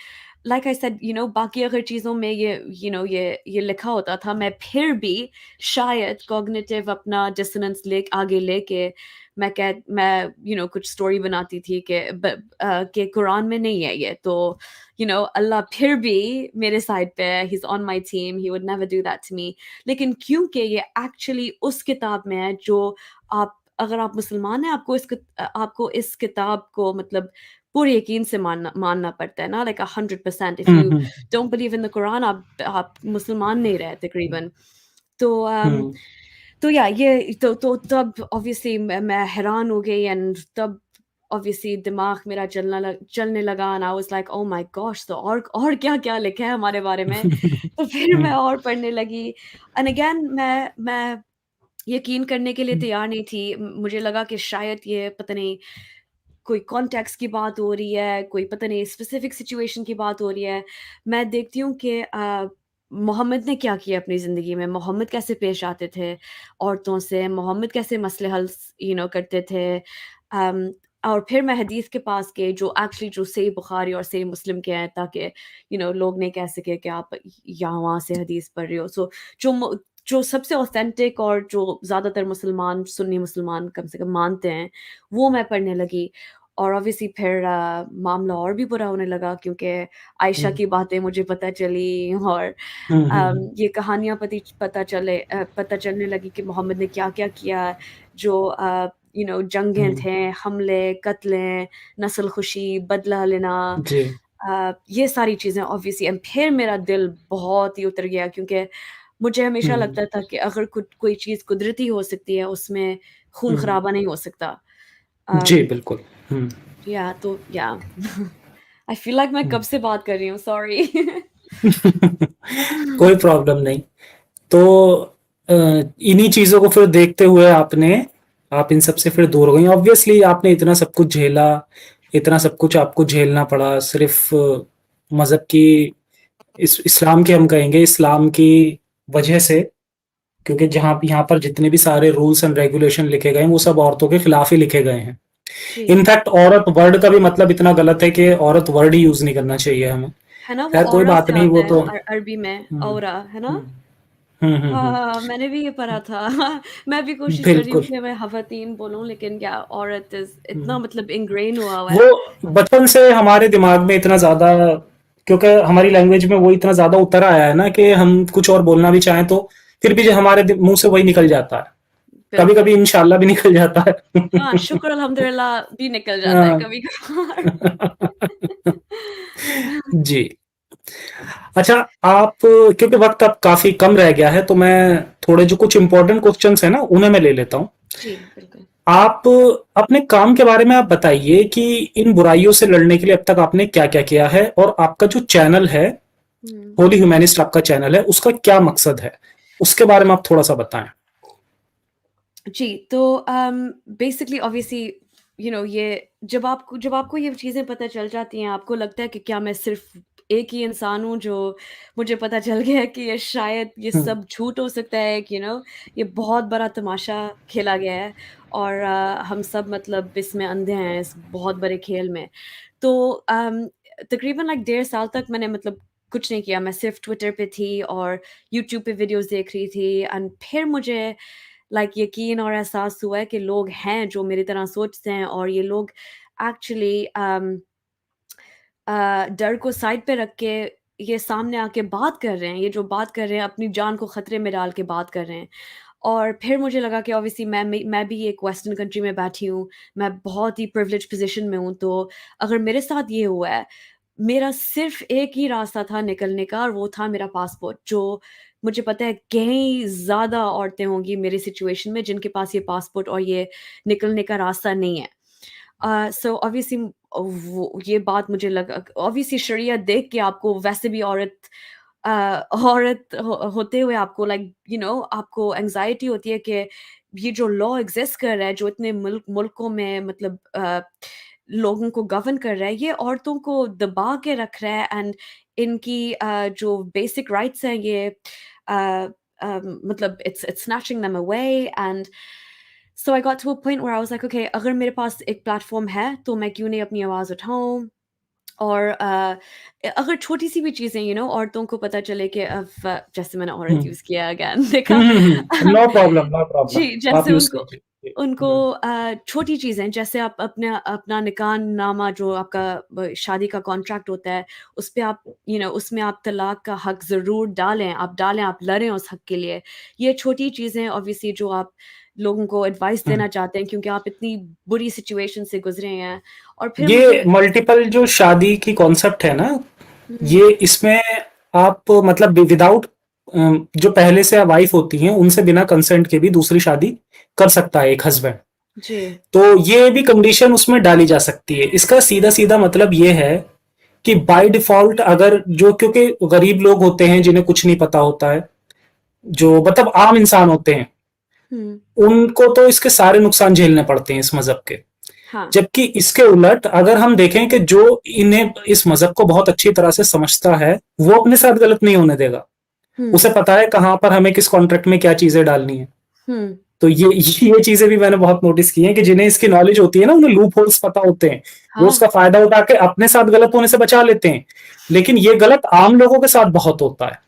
लाइक आई सेड, बाकी अगर चीज़ों में ये लिखा होता था, मैं फिर भी शायद कॉग्निटिव अपना डिसोनेंस ले आगे लेके मैं कुछ स्टोरी बनाती थी कि कुरान में नहीं है ये, तो अल्लाह फिर भी मेरे साइड पे है, he is on my team, he would never do that to me. लेकिन क्योंकि ये एक्चुअली उस किताब में है, जो आप अगर आप मुसलमान हैं, आपको इस किताब को मतलब पूरे यकीन से मानना मानना पड़ता है ना, like 100%। If hmm, you hmm, don't believe in the Quran, आप मुसलमान नहीं रहे तकरीबन। तो हुँ, या ये तो तब ऑब्वियसली मैं हैरान हो गई, एंड तब ऑब्वियसली दिमाग मेरा चलने लगा, and I was like, oh my gosh! तो और क्या-क्या लिखा है हमारे बारे में? तो फिर मैं हुँ, और पढ़ने लगी। एंड अगेन मैं यकीन करने के लिए हुँ, तैयार नहीं थी। मुझे लगा कि शायद ये पता नहीं कोई कॉन्टेक्स्ट की बात हो रही है, कोई पता नहीं स्पेसिफिक सिचुएशन की बात हो रही है। मैं देखती हूँ कि मोहम्मद ने क्या किया अपनी ज़िंदगी में, मोहम्मद कैसे पेश आते थे औरतों से, मोहम्मद कैसे मसले हल करते थे। और फिर मैं हदीस के पास गई, जो एक्चुअली जो सही बुखारी और सही मुस्लिम के हैं, ताकि लोग नहीं कह सके कि आप यहाँ वहाँ से हदीस पढ़ रहे हो। सो जो मु जो सबसे ऑथेंटिक और जो ज़्यादातर मुसलमान, सुन्नी मुसलमान कम से कम मानते हैं, वो मैं पढ़ने लगी। और ऑब्वियसली फिर मामला और भी बुरा होने लगा, क्योंकि आयशा की बातें मुझे पता चली, और हुँ, हुँ, ये कहानियाँ पता चलने लगी कि मोहम्मद ने क्या-क्या किया, जो जंगें हुँ, थे, हमले, कत्लें, नस्ल खुशी, बदला लेना, जी, ये सारी चीज़ें ऑब्वियसली। एंड फिर मेरा दिल बहुत ही उतर गया, क्योंकि मुझे हमेशा हुँ, लगता था कि अगर कोई चीज़ कुदरती हो सकती है, उसमें हुँ, खून-खराबा नहीं हो सकता। जी, अम, बिल्कुल। हुँ। या आई फ़ील लाइक मैं हुँ। कब से बात कर रही हूँ, सॉरी। कोई प्रॉब्लम नहीं। तो इन्हीं चीज़ों को फिर देखते हुए आप इन सब से फिर दूर हो गई। ऑब्वियसली आपने इतना सब कुछ झेला, इतना सब कुछ आपको झेलना पड़ा सिर्फ़ मज़हब की, इस्लाम के, हम कहेंगे इस्लाम की वजह से, क्योंकि जहाँ यहाँ पर जितने भी सारे रूल्स एंड रेगुलेशन लिखे गए हैं, वो सब औरतों के खिलाफ ही लिखे गए हैं। जी। इनफैक्ट औरत वर्ड का भी मतलब इतना गलत है कि औरत वर्ड ही यूज नहीं करना चाहिए हमें। है ना? वो खैर कोई औरा बात से नहीं, आता वो है तो अरबी में, हम्म औरा, है ना? हम्म हम्म हम्म हाँ, हम्म, हाँ, हाँ, मैंने भी ये पढ़ा था। मैं भी कोशिश कर रही हूँ बिल्कुल। कि मैं ख़वातीन बोलूँ, लेकिन क्या औरत इज़ इतना हम्म। मतलब इंग्रेन हुआ हुआ है। वो बचपन से हमारे दिमाग में इतना ज्यादा, क्योंकि हमारी लैंग्वेज में वो इतना ज्यादा उतर आया है ना कि हम कुछ और बोलना भी चाहें तो फिर भी जो हमारे मुंह से वही निकल जाता है। कभी बिल्कुल। कभी इंशाल्लाह भी निकल जाता है। हाँ, शुक्र अल्हम्दुलिल्लाह भी निकल जाता है हाँ। कभी-कभार। जी। अच्छा, आप क्योंकि वक्त अब काफी कम रह गया है तो मैं थोड़े जो कुछ इंपॉर्टेंट क्वेश्चंस है ना उन्हें मैं ले लेता हूँ। जी, बिल्कुल। आप अपने काम के बारे में आप बताइए कि इन बुराइयों से लड़ने के लिए अब तक आपने क्या क्या किया है, और आपका जो चैनल है, हुँ। होली ह्यूमैनिस्ट आपका चैनल है, उसका क्या मकसद है, उसके बारे में आप थोड़ा सा बताएं। जी, तो बेसिकली ऑब्वियसली ये जब आपको ये चीज़ें पता चल जाती हैं, आपको लगता है कि क्या मैं सिर्फ़ एक ही इंसान हूँ जो मुझे पता चल गया है कि ये शायद ये हम्म सब झूठ हो सकता है कि ये बहुत बड़ा तमाशा खेला गया है और हम सब मतलब इसमें अंधे हैं इस बहुत बड़े खेल में। तो तकरीबन लाइक 1.5 साल तक मैंने मतलब कुछ नहीं किया, मैं सिर्फ़ ट्विटर पे थी और यूट्यूब पे वीडियोज़ देख रही थी एंड फिर मुझे लाइक यकीन और एहसास हुआ है कि लोग हैं जो मेरी तरह सोचते हैं और ये लोग एक्चुअली डर को साइड पे रख के ये सामने आके बात कर रहे हैं, ये जो बात कर रहे हैं अपनी जान को खतरे में डाल के बात कर रहे हैं। और फिर मुझे लगा कि ऑब्वियसली मैं भी एक वेस्टर्न कंट्री में बैठी हूँ, मैं बहुत ही प्रिविलेज्ड पोज़ीशन में हूँ, तो अगर मेरे साथ ये हुआ है, मेरा सिर्फ़ एक ही रास्ता था निकलने का और वो था मेरा पासपोर्ट, जो मुझे पता है कहीं ज़्यादा औरतें होंगी मेरी सिचुएशन में जिनके पास ये पासपोर्ट और ये निकलने का रास्ता नहीं है। सो ऑब्वियसली वो ये बात मुझे लगा ऑब्वियसली शरीयत देख के आपको वैसे भी अ, औरत होते हुए आपको लाइक आपको एंग्ज़ायटी होती है कि ये जो लॉ एग्ज़िस्ट कर रहा है, जो इतने मुल्कों में मतलब लोगों को गवर्न कर रहा है, ये औरतों को दबा के रख रहा है एंड इनकी जो बेसिक राइट्स हैं ये मतलब it's snatching them away and so I got to a point where I was like okay अगर मेरे पास एक प्लेटफ़ॉर्म है, तो मैं क्यों नहीं अपनी आवाज़ उठाऊँ? और अगर छोटी-सी भी चीज़ें औरतों को पता चले कि अब जैसे मैंने औरत यूज़ किया अगेन देखा नो प्रॉब्लम, नो प्रॉब्लम, जी, आप जैसे यूज उनको कीजिए। उनको छोटी चीज़ें जैसे आप अपना निकाहनामा जो आपका शादी का कॉन्ट्रैक्ट होता है, उसपे आप उसमें आप तलाक का हक ज़रूर डालें, आप लड़ें उस हक के लिए। ये छोटी चीज़ें ऑब्वियसली जो आप लोगों को एडवाइस देना चाहते हैं क्योंकि आप इतनी बुरी सिचुएशन से गुज़रे हैं और फिर ये मुझे मल्टीपल जो शादी की कॉन्सेप्ट है ना, हुँ, ये इसमें आप मतलब विदाउट जो पहले से वाइफ होती हैं उनसे बिना कंसेंट के भी दूसरी शादी कर सकता है एक हस्बैंड। जी। तो ये भी कंडीशन उसमें डाली जा सकती है। इसका सीधा सीधा मतलब ये है कि बाय डिफॉल्ट अगर जो, क्योंकि गरीब लोग होते हैं जिन्हें कुछ नहीं पता होता है, जो मतलब आम इंसान होते हैं, हुँ, उनको तो इसके सारे नुकसान झेलने पड़ते हैं इस मजहब के। हाँ, जबकि इसके उलट अगर हम देखें कि जो इन्हें इस मजहब को बहुत अच्छी तरह से समझता है, वो अपने साथ गलत नहीं होने देगा। हुँ, उसे पता है कहां पर हमें किस कॉन्ट्रैक्ट में क्या चीजें डालनी है। हुँ, तो ये चीजें भी मैंने बहुत नोटिस की हैं कि जिन्हें इसकी नॉलेज होती है ना, उन्हें लूप होल्स पता होते हैं, वो हाँ, उसका फायदा उठा के अपने साथ गलत होने से बचा लेते हैं। लेकिन ये गलत आम लोगों के साथ बहुत होता है।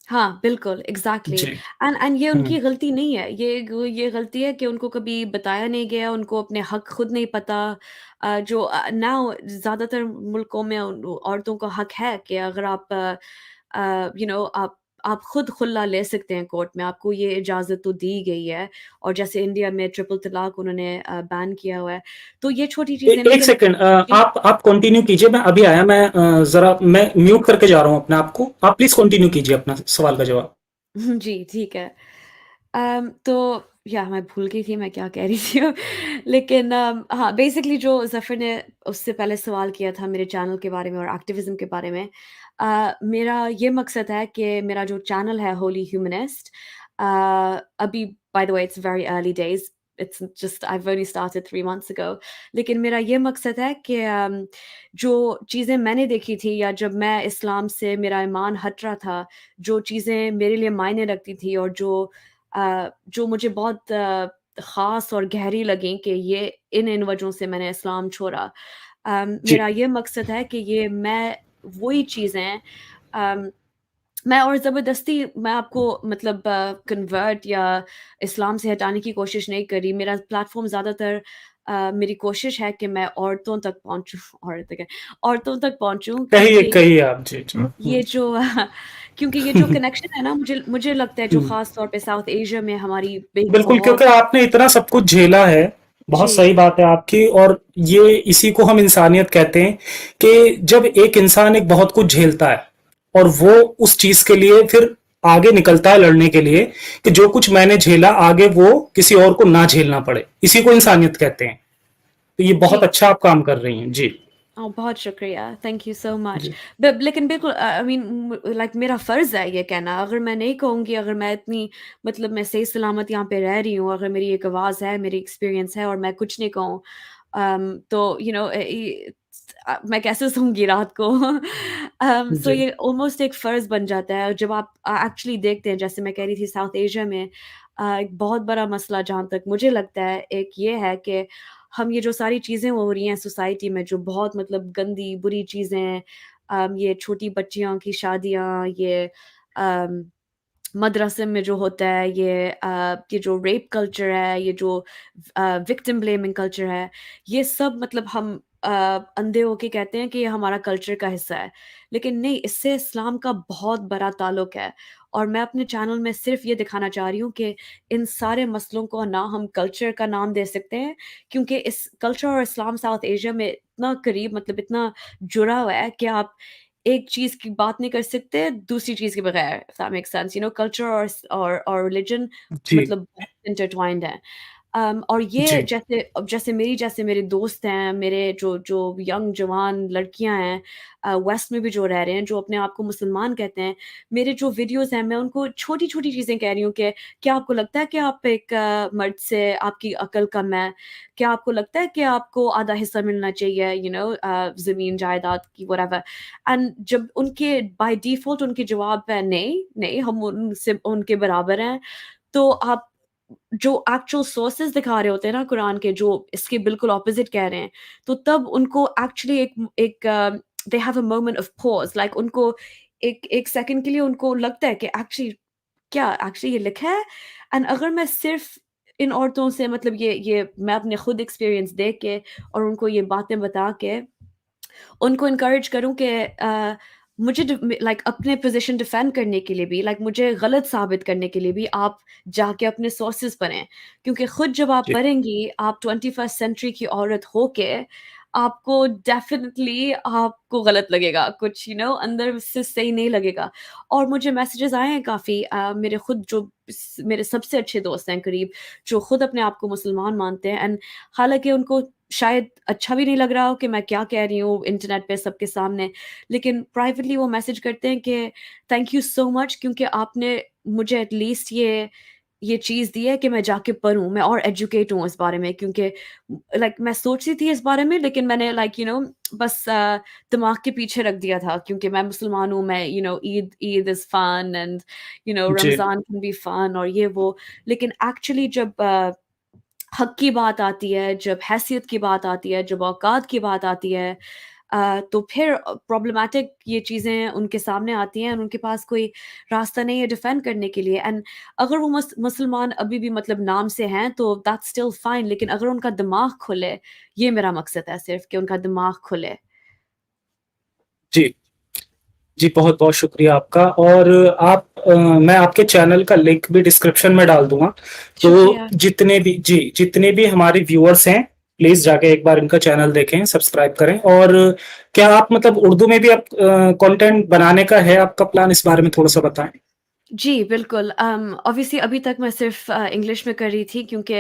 हाँ, बिल्कुल, एग्ज़ैक्टली जी। एंड ये हम्म उनकी गलती नहीं है, ये गलती है कि उनको कभी बताया नहीं गया, उनको अपने हक खुद नहीं पता। जो नाउ ज़्यादातर मुल्कों में औरतों का हक है कि अगर आप आप खुद खुल्ला ले सकते हैं कोर्ट में, आपको ये इजाज़त तो दी गई है और जैसे इंडिया में ट्रिपल तलाक उन्होंने बैन किया हुआ है। तो ये छोटी चीज़ें एक मुझे सेकंड, जी। आप कंटिन्यू कीजिए, मैं अभी आया, मैं जरा मैं म्यूट करके जा रहा हूं अपने आप को, आप प्लीज कंटिन्यू कीजिए अपना सवाल का जवाब। जी, ठीक है। तो या मैं भूल गई थी मैं क्या कह रही थी अब। लेकिन हाँ, बेसिकली जो ज़फ़र ने उससे पहले सवाल किया था मेरे चैनल के बारे में और एक्टिविज़्म के बारे में। मेरा ये मकसद है कि मेरा जो चैनल है होली ह्यूमनिस्ट अ, अभी by the way it's very early days, it's just I have only started 3 months ago. लेकिन मेरा ये मकसद है कि जो चीज़ें मैंने देखी थी या जब मैं इस्लाम से मेरा ईमान हट रहा था, जो चीज़ें मेरे लिए मायने रखती थी और जो मुझे बहुत ख़ास और गहरी लगीं कि ये इन वजहों से मैंने इस्लाम छोड़ा। जी, मेरा ये मकसद है कि ये मैं वही चीज़ें अम, मैं और ज़बरदस्ती मैं आपको मतलब कन्वर्ट या इस्लाम से हटाने की कोशिश नहीं कर रही। मेरा प्लेटफ़ॉर्म ज़्यादातर मेरी कोशिश है कि मैं औरतों तक पहुँचूँ औरतें क्या औरतों तक पहुँचूँ कहिए, क्योंकि कहिए आप। जी, जी। ये जो क्योंकि ये जो कनेक्शन है ना मुझे मुझे लगता है जो हुँ। ख़ास तौर पे साउथ एशिया में हमारी एक बिल्कुल, बहुत क्योंकि आपने इतना सब कुछ झेला है, बहुत जी, सही बात है आपकी। और ये इसी को हम इंसानियत कहते हैं कि जब एक इंसान एक बहुत कुछ झेलता है और वो उस चीज़ के लिए फिर आगे निकलता है लड़ने के लिए, कि जो कुछ मैंने झेला आगे वो किसी और को ना झेलना पड़े, इसी को जी, इंसानियत कहते हैं। तो ये बहुत जी। अच्छा आप काम कर रही हैं। जी, बहुत शुक्रिया, थैंक यू सो मच। जी, ब लेकिन बिल्कुल आई मीन लाइक मेरा फ़र्ज़ है ये कहना, अगर मैं नहीं कहूँगी, अगर मैं इतनी मतलब मैं सही सलामत यहाँ पे रह रही हूँ, अगर मेरी एक आवाज़ है, मेरी एक्सपीरियंस है और मैं कुछ नहीं कहूँ तो मैं कैसे सोऊँगी रात को? सो जी, ये ऑलमोस्ट एक फ़र्ज़ बन जाता है जब आप एक्चुअली देखते हैं, जैसे मैं कह रही थी साउथ एशिया में एक बहुत बड़ा मसला जहाँ तक मुझे लगता है, एक ये है कि हम ये जो सारी चीज़ें हो रही हैं सोसाइटी में जो बहुत मतलब गंदी, बुरी चीज़ें ये छोटी बच्चियों की शादियाँ, ये अम, मदरसे में जो होता है, ये जो रेप कल्चर है, ये जो विक्टिम ब्लेमिंग कल्चर है, ये सब मतलब हम अंधे होके कहते हैं कि ये हमारा कल्चर का हिस्सा है। लेकिन नहीं, इससे इस्लाम का बहुत बड़ा ताल्लुक है और मैं अपने चैनल में सिर्फ़ ये दिखाना चाह रही हूँ कि इन सारे मसलों को ना हम कल्चर का नाम दे सकते हैं क्योंकि इस कल्चर और इस्लाम साउथ एशिया में इतना करीब मतलब इतना जुड़ा हुआ है कि आप एक चीज़ की बात नहीं कर सकते दूसरी चीज़ के बगैर, if that makes sense. Culture और रिलिजन जी, मतलब बहुत इंटरट्वाइंड है। और ये जी, जैसे मेरे दोस्त हैं, मेरे जो जो यंग जवान लड़कियाँ हैं वेस्ट में भी जो रह रहे हैं, जो अपने आप को मुसलमान कहते हैं, मेरे जो वीडियोज़ हैं, मैं उनको छोटी-छोटी चीज़ें कह रही हूँ कि क्या आपको लगता है कि आप एक मर्द से आपकी अक्ल कम है? क्या आपको लगता है कि आपको आधा हिस्सा मिलना चाहिए ज़मीन जायदाद की व्हाटएवर? एंड जब उनके बाय डिफ़ॉल्ट उनके जवाब है नहीं, नहीं हम उनसे उनके बराबर हैं, तो आप जो एक्चुअल सोर्सेज़ दिखा रहे होते हैं ना कुरान के जो इसके बिल्कुल ऑपोज़िट कह रहे हैं, तो तब उनको एक्चुअली एक they have a moment of pause like उनको एक 1 सेकंड के लिए उनको लगता है कि एक्चुअली ये लिखा है? एंड अगर मैं सिर्फ़ इन औरतों से मतलब ये मैं अपने खुद एक्सपीरियंस देख के और उनको ये बातें बता के उनको एनकरेज करूँ कि मुझे लाइक अपने पोज़ीशन डिफेंड करने के लिए भी लाइक मुझे गलत साबित करने के लिए भी आप जाके अपने सोर्सेज़ पढ़ें। क्योंकि खुद जब आप जी, पढ़ेंगी, आप 21st सेंचुरी की औरत होके, आपको डेफ़िनिटली आपको गलत लगेगा, कुछ अंदर से सही नहीं लगेगा। और मुझे मैसेजेज़ आए हैं काफ़ी मेरे खुद जो मेरे सबसे अच्छे दोस्त हैं करीब, जो खुद अपने आप को मुसलमान मानते हैं एंड हालाँकि उनको शायद अच्छा भी नहीं लग रहा हो कि मैं क्या कह रही हूँ इंटरनेट पे सबके सामने, लेकिन प्राइवेटली वो मैसेज करते हैं कि थैंक यू सो मच क्योंकि आपने मुझे एट लीस्ट ये चीज़ दी है कि मैं जाके पढूँ, मैं और एजुकेट हूँ इस बारे में क्योंकि लाइक मैं सोचती थी इस बारे में लेकिन मैंने बस दिमाग के पीछे रख दिया था क्योंकि मैं मुसलमान हूँ, मैं ईद इज़ फन एंड जी, रमज़ान कैन बी फन और ये वो। लेकिन एक्चुअली जब हक की बात आती है, जब हैसियत की बात आती है, जब औकात की बात आती है तो फिर प्रॉब्लमैटिक ये चीज़ें उनके सामने आती हैं और उनके पास कोई रास्ता नहीं है डिफेंड करने के लिए एंड अगर वो मुसलमान अभी भी मतलब नाम से हैं तो दैट्स स्टिल फाइन लेकिन अगर उनका दिमाग खुले, ये मेरा मकसद है सिर्फ़ कि उनका दिमाग खुले। जी। जी, बहुत-बहुत शुक्रिया आपका। और मैं आपके चैनल का लिंक भी डिस्क्रिप्शन में डाल दूँगा। तो शुक्रिया। जितने भी हमारे व्यूअर्स हैं, प्लीज़ जाके एक बार इनका चैनल देखें, सब्सक्राइब करें। और क्या आप मतलब उर्दू में भी आप कंटेंट बनाने का है आपका प्लान? इस बारे में थोड़ा-सा बताएँ? जी, बिल्कुल ऑब्वियसली अभी तक मैं सिर्फ़ इंग्लिश में कर रही थी क्योंकि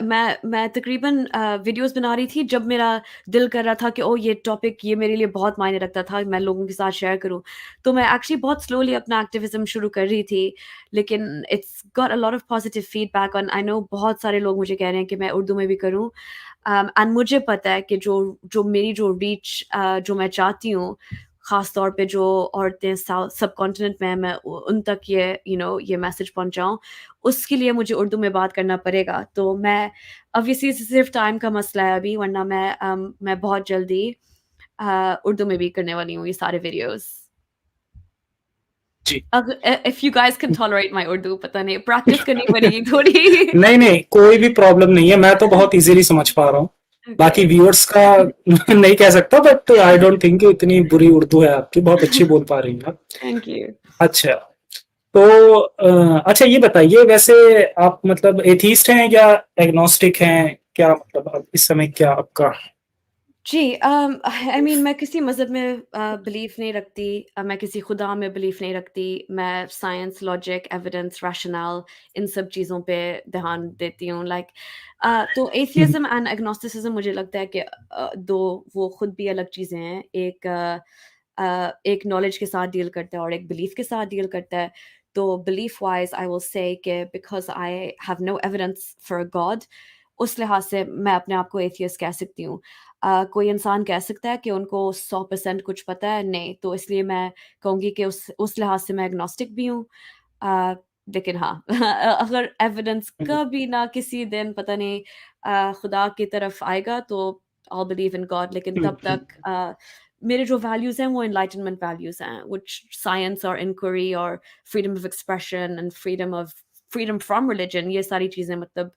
मैं तकरीबन वीडियोज़ बना रही थी जब मेरा दिल कर रहा था कि ओह! ये टॉपिक ये मेरे लिए बहुत मायने रखता था, मैं लोगों के साथ शेयर करूँ। तो मैं एक्चुअली बहुत स्लोली अपना एक्टिविज़्म शुरू कर रही थी, लेकिन it's got a lot of positive feedback and I know बहुत सारे लोग मुझे कह रहे हैं कि मैं उर्दू में भी करूँ। एंड मुझे पता है कि जो जो मेरी जो रीच जो मैं चाहती हूँ, ख़ास तौर पे जो औरतें साउथ सबकॉन्टिनेंट में हैं, मैं उन तक ये मैसेज पहुँचाऊँ, उसके लिए मुझे उर्दू में बात करना पड़ेगा। तो मैं ऑब्वियसली सिर्फ़ टाइम का मसला है अभी, वरना मैं बहुत जल्दी उर्दू में भी करने वाली हूँ ये सारे वीडियोज़। जी। If you guys can tolerate my Urdu, पता नहीं, प्रैक्टिस करनी पड़ेगी थोड़ी। नहीं नहीं, कोई भी प्रॉब्लम नहीं है, मैं तो बहुत इजीली समझ पा रहा हूँ। बाकी ओके, व्यूअर्स का नहीं कह सकता, बट आई डोंट थिंक इतनी बुरी उर्दू है आपकी, बहुत अच्छी बोल पा रही हैं आप। Thank you. अच्छा, तो अच्छा ये बताइए, वैसे आप मतलब एथीस्ट हैं या एग्नोस्टिक हैं, क्या मतलब अब इस समय क्या आपका? जी, आई मीन मैं किसी मज़हब में बिलीव नहीं रखती, मैं किसी खुदा में बिलीव नहीं रखती, मैं science, logic, evidence, rational in सब चीज़ों पे ध्यान देती हूँ। लाइक तो हम्म, एथियज़्म एंड एग्नोस्टिसिज्म मुझे लगता है कि दो वो खुद भी अलग चीज़ें हैं। एक नॉलेज के साथ डील करता है और एक बिलीफ के साथ डील करता है। तो belief wise I will say कि because I have no evidence for a god, उस लिहाज से मैं अपने आप को एथियस्ट कह सकती हूँ। कोई इंसान कह सकता है कि उनको 100% कुछ पता है, नहीं, तो इसलिए मैं कहूँगी कि उस लिहाज से मैं एग्नोस्टिक भी हूँ। अ, लेकिन हाँ, अगर एविडेंस हम्म, कभी ना किसी दिन पता नहीं खुदा की तरफ आएगा तो I will believe in God, लेकिन तब हम्म। तक मेरे जो वैल्यूज़ हैं वो एनलाइटनमेंट वैल्यूज़ हैं, व्हिच साइंस और इंक्वायरी और freedom of expression and freedom from religion, ये सारी चीज़ें मतलब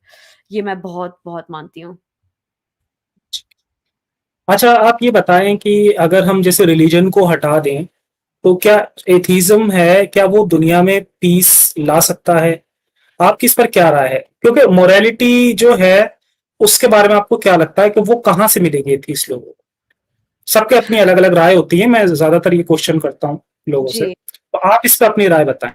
ये मैं बहुत-बहुत मानती हूँ। अच्छा, आप ये बताएं कि अगर हम जैसे रिलीजन को हटा दें, तो क्या एथीज्म है, क्या वो दुनिया में पीस ला सकता है? आपकी इस पर क्या राय है? क्योंकि मोरालिटी जो है, उसके बारे में आपको क्या लगता है कि वो कहाँ से मिलेगी एथीस्ट लोगों को? सबके अपनी अलग अलग राय होती है, मैं ज्यादातर ये क्वेश्चन करता हूँ लोगों से, जी। तो आप इस पर अपनी राय बताएं।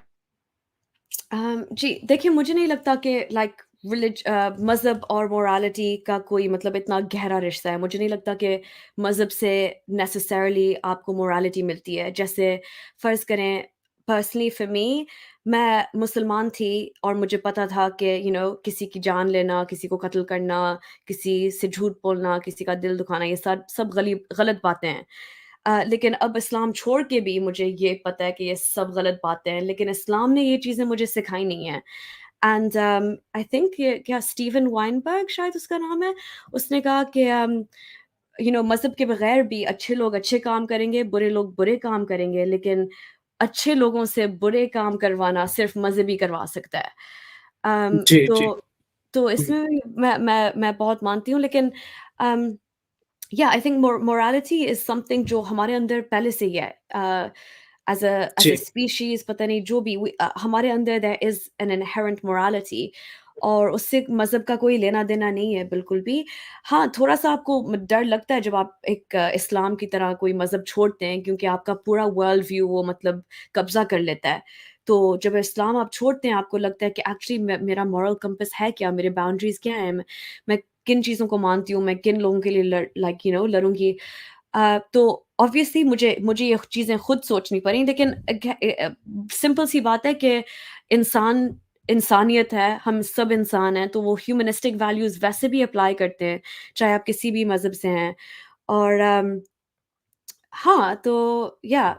जी, देखिए मुझे नहीं लगता कि लाइक मज़हब और मोरालिटी का कोई मतलब इतना गहरा रिश्ता है। मुझे नहीं लगता कि मज़हब से नेसेसरीली आपको मोरालिटी मिलती है। जैसे फ़र्ज़ करें, पर्सनली फ़ॉर मी, मैं मुसलमान थी और मुझे पता था कि किसी की जान लेना, किसी को कत्ल करना, किसी से झूठ बोलना, किसी का दिल दुखाना, ये सब सब गलत बातें हैं। लेकिन अब इस्लाम छोड़ के भी मुझे ये पता है कि ये सब गलत बातें हैं, लेकिन इस्लाम ने ये चीज़ें मुझे सिखाई नहीं हैं। एंड आई थिंक ये क्या स्टीवन वाइनबर्ग शायद उसका नाम है, उसने कहा कि मज़हब के बगैर भी अच्छे लोग अच्छे काम करेंगे, बुरे लोग बुरे काम करेंगे, लेकिन अच्छे लोगों से बुरे काम करवाना सिर्फ़ मज़हब ही करवा सकता है। अम, जी तो जी। तो हम्म, इसमें भी मैं बहुत मानती हूँ, लेकिन अम या I think morality is something जो हमारे अंदर पहले से ही है। As a ji. स्पीशीज़, पता नहीं जो भी हमारे अंदर there is an inherent morality, और उससे मज़हब का कोई लेना-देना नहीं है बिल्कुल भी। हाँ, थोड़ा-सा आपको डर लगता है जब आप एक इस्लाम की तरह कोई मज़हब छोड़ते हैं, क्योंकि आपका पूरा वर्ल्ड व्यू वो मतलब कब्ज़ा कर लेता है। तो जब इस्लाम आप छोड़ते हैं, आपको लगता है कि एक्चुअली मेरा मॉरल कंपास है क्या? मेरे बाउंड्रीज़ क्या हैं? मैं किन चीज़ों को मानती हूँ, मैं किन लोगों के लिए लड़ूँगी। तो ऑब्वियसली मुझे मुझे ये चीज़ें खुद सोचनी पड़ी, लेकिन सिंपल सी बात है कि इंसान इंसानियत है, हम सब इंसान हैं, तो वो ह्यूमनिस्टिक वैल्यूज़ वैसे भी अप्लाई करते हैं, चाहे आप किसी भी मज़हब से हैं। और हाँ, तो या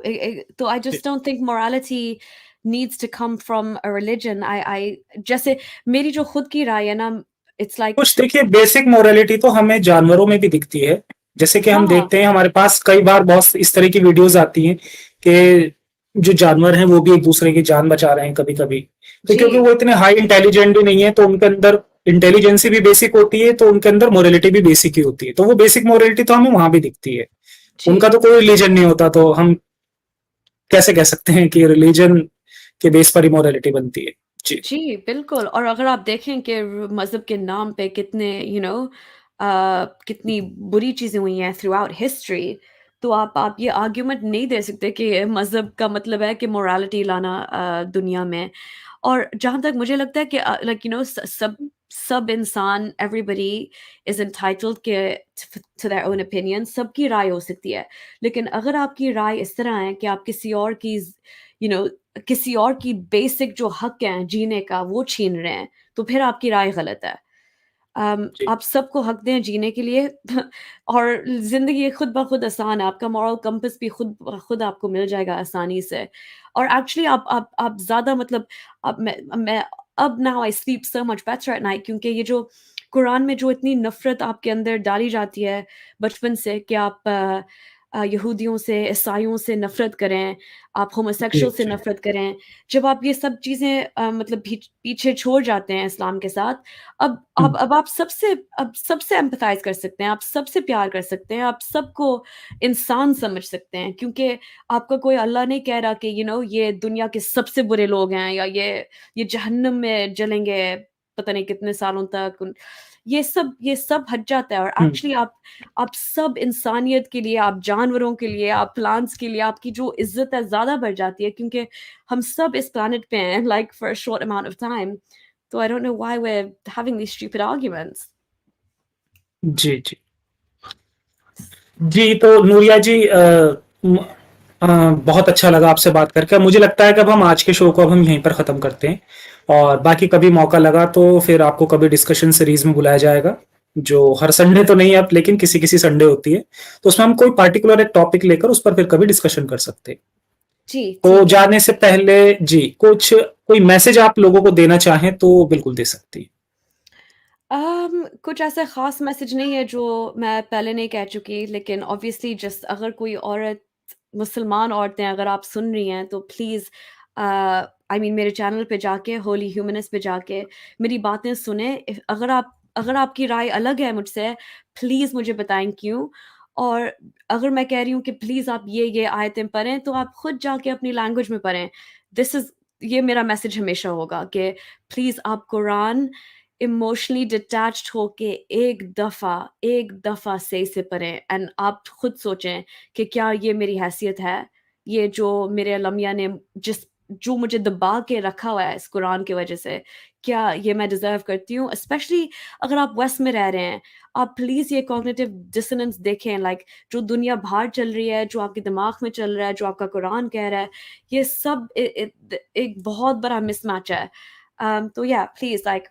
तो आई जी। Just don't think morality needs to come from a religion. I जैसे मेरी जो खुद की राय है ना, इट्स लाइक कुछ देखिए, बेसिक मोरालिटी तो हमें जानवरों में भी दिखती है। जैसे कि हम हाँ, देखते हैं, हमारे पास कई बार बहुत इस तरह की वीडियोस आती हैं कि जो जानवर हैं वो भी एक दूसरे की जान बचा रहे हैं कभी कभी। तो क्योंकि जी, वो इतने हाई इंटेलिजेंट भी नहीं है, तो उनके अंदर इंटेलिजेंसी भी बेसिक होती है, तो उनके अंदर मोरालिटी भी बेसिक ही होती है, तो वो बेसिक मोरालिटी तो हमें वहां भी दिखती है। उनका जी। तो कोई रिलीजन नहीं होता, तो हम कैसे कह सकते हैं कि रिलीजन के बेस पर ही मोरालिटी बनती है? जी। जी, बिल्कुल, और अगर आप देखें कि मज़हब के नाम पे कितने कितनी बुरी चीज़ें हुई हैं थ्रूआउट हिस्ट्री, तो आप ये आर्ग्यूमेंट नहीं दे सकते कि मज़हब का मतलब है कि मोरालिटी लाना दुनिया में। और जहाँ तक मुझे लगता है कि लाइक स सब सब इंसान, एवरीबॉडी इज़ एंटाइटल्ड के टू देयर ओन ओपिनियन, सबकी राय हो सकती है। लेकिन अगर आपकी राय इस तरह है कि आप यू नो किसी और की बेसिक जो हक हैं जीने का वो छीन रहे हैं, तो फिर आपकी राय गलत है। जी, आप सबको हक दें जीने के लिए और ज़िंदगी खुद ब खुद आसान है, आपका मॉरल कंपास भी खुद ब खुद आपको मिल जाएगा आसानी से। और एक्चुअली आप ज़्यादा मतलब अब मैं अब now I sleep so much better at night, क्योंकि ये जो कुरान में जो इतनी नफ़रत आपके अंदर डाली जाती है बचपन से कि आप यहूदियों से, ईसाइयों से नफ़रत करें, आप जी, होमोसेक्सुअल से जी। नफ़रत करें। जब आप ये सब चीज़ें मतलब पीछे छोड़ जाते हैं इस्लाम के साथ, अब हुँ, अब अब आप सबसे एम्पैथाइज़ कर सकते हैं, आप सबसे प्यार कर सकते हैं, आप सबको इंसान समझ सकते हैं, क्योंकि आपका कोई अल्लाह नहीं कह रहा कि ये दुनिया के सबसे बुरे लोग हैं, या ये जहन्नम में जलेंगे पता नहीं कितने सालों तक। ये सब हट जाता है, और हुँ। एक्चुअली आप सब इंसानियत के लिए, आप जानवरों के लिए, आप प्लांट्स के लिए आपकी जो इज़्ज़त है ज़्यादा बढ़ जाती है, क्योंकि हम सब इस प्लैनेट पे हैं like for a short amount of time. So I don't know why we're having these stupid arguments. जी, जी। जी, तो नूरिया जी म अ, बहुत अच्छा लगा आपसे बात करके। मुझे लगता है कि अब हम आज के शो को अब हम यहीं पर ख़त्म करते हैं और बाकी कभी मौका लगा तो फिर आपको कभी डिस्कशन सीरीज़ में बुलाया जाएगा, जो हर संडे तो नहीं अब लेकिन किसी-किसी संडे होती है। तो उसमें हम कोई पार्टिकुलर एक टॉपिक लेकर उस पर फिर कभी डिस्कशन कर सकते हैं। जी, तो ठीक है। जाने से पहले जी, कोई मैसेज आप लोगों को देना चाहें तो बिल्कुल दे सकती हैं। कुछ ऐसा ख़ास मैसेज नहीं है जो मैं पहले नहीं कह चुकी, लेकिन ऑब्वियसली जस्ट अगर कोई औरत, मुसलमान औरतें अगर आप सुन रही हैं तो प्लीज़ आई मीन मेरे चैनल पे जाके, होली ह्यूमनिस्ट पे जाके मेरी बातें सुनें। अगर आपकी राय अलग है मुझसे, प्लीज़ मुझे बताएँ क्यों? और अगर मैं कह रही हूँ कि प्लीज़ आप ये आयतें पढ़ें, तो आप खुद जाके अपनी लैंग्वेज में पढ़ें। दिस इज़ ये मेरा मैसेज हमेशा होगा कि प्लीज़ आप कुरान इमोशनली डिटैच्ड होके एक दफ़ा सही से पढ़ें, एंड आप खुद सोचें कि क्या ये मेरी हैसियत है? ये जो मेरे अल्लाह ने जो मुझे दबा के रखा हुआ है इस कुरान की वज़ह से, क्या ये मैं डिज़र्व करती हूँ? स्पेशली अगर आप वेस्ट में रह रहे हैं, आप प्लीज़ ये कॉग्निटिव डिसोनेंस देखें, लाइक जो दुनिया बाहर चल रही है, जो आपके दिमाग में चल रहा है, जो आपका कुरान कह रहा है, ये सब एक बहुत बड़ा मिसमैच है। तो या please like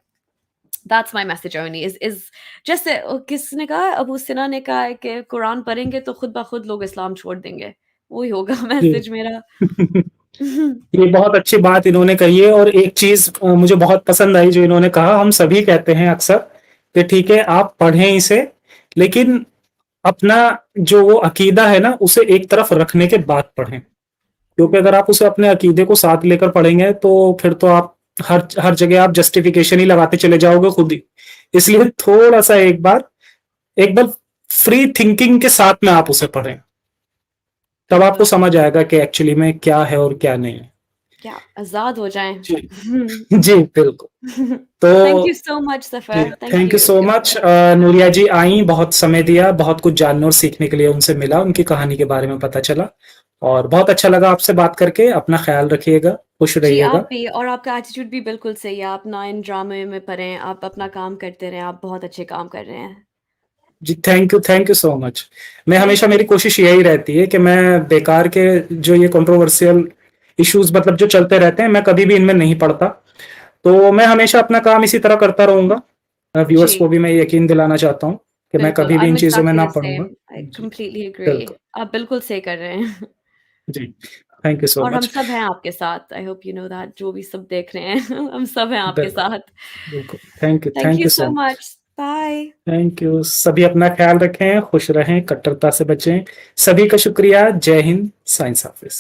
that's my message only is जैसे किसने कहा, अबू सिना ने कहा है कि कुरान पढ़ेंगे तो खुद ब खुद लोग इस्लाम छोड़ देंगे। वही होगा जी। मैसेज मेरा। ये बहुत अच्छी बात इन्होंने कही है और एक चीज़ मुझे बहुत पसंद आई जो इन्होंने कहा, हम सभी कहते हैं अक्सर कि ठीक है आप पढ़ें इसे, लेकिन अपना जो वो अकीदा है ना, उसे एक तरफ रखने के बाद पढ़ें। क्योंकि अगर आप उसे अपने अकीदे को साथ लेकर पढ़ेंगे तो फिर तो आप हर हर जगह आप जस्टिफिकेशन ही लगाते चले जाओगे खुद ही। इसलिए थोड़ा-सा एक बार फ्री थिंकिंग के साथ में आप उसे पढ़ें। तब आपको बिल्कुल, समझ आएगा कि एक्चुअली में क्या है और क्या नहीं है। क्या आज़ाद हो जाएँ। जी। जी, बिल्कुल। तो थैंक यू सो मच जी, सफ़र, thank thank you you. So much Nuria ji आईं, बहुत समय दिया, बहुत कुछ जानने और सीखने के लिए उनसे मिला, उनकी कहानी के बारे में पता चला और बहुत अच्छा लगा आपसे बात करके। अपना ख़्याल रखिएगा, खुश जी, आप रहिएगा। भी, और आपका एटीट्यूड भी बिल्कुल सही है, आप ना इन ड्रामे में पड़ें, आप अपना काम करते रहें, आप बहुत अच्छे काम कर रहे हैं। जी, थैंक यू सो मच। मैं थैंक हमेशा यू। मेरी कोशिश यही रहती है कि मैं बेकार के जो ये कंट्रोवर्शियल इश्यूज़ मतलब जो चलते रहते हैं, मैं कभी भी इनमें नहीं पड़ता। तो मैं हमेशा अपना काम इसी तरह करता रहूँगा। व्यूअर्स को जी, भी मैं यकीन दिलाना चाहता हूँ कि मैं बिल्कुल, कभी आई भी एम इन चीज़ों में एग्ज़ैक्टली ना द पड़ूँगा। सेम, आई जी, कंप्लीटली एग्री। बिल्कुल। आप बिल्कुल सही कर रहे हैं। जी, थैंक यू सो और हम मच। सब हैं आपके साथ, I hope you know that, जो भी सब देख रहे हैं, हम सब हैं आपके बिल्कुल, साथ। बिल्कुल। Thank thank you you so so much. Much, bye. Thank you. सभी अपना ख़्याल रखें, खुश रहें, कट्टरता से बचें। सभी का शुक्रिया। जय हिंद, साइंस ऑफिस।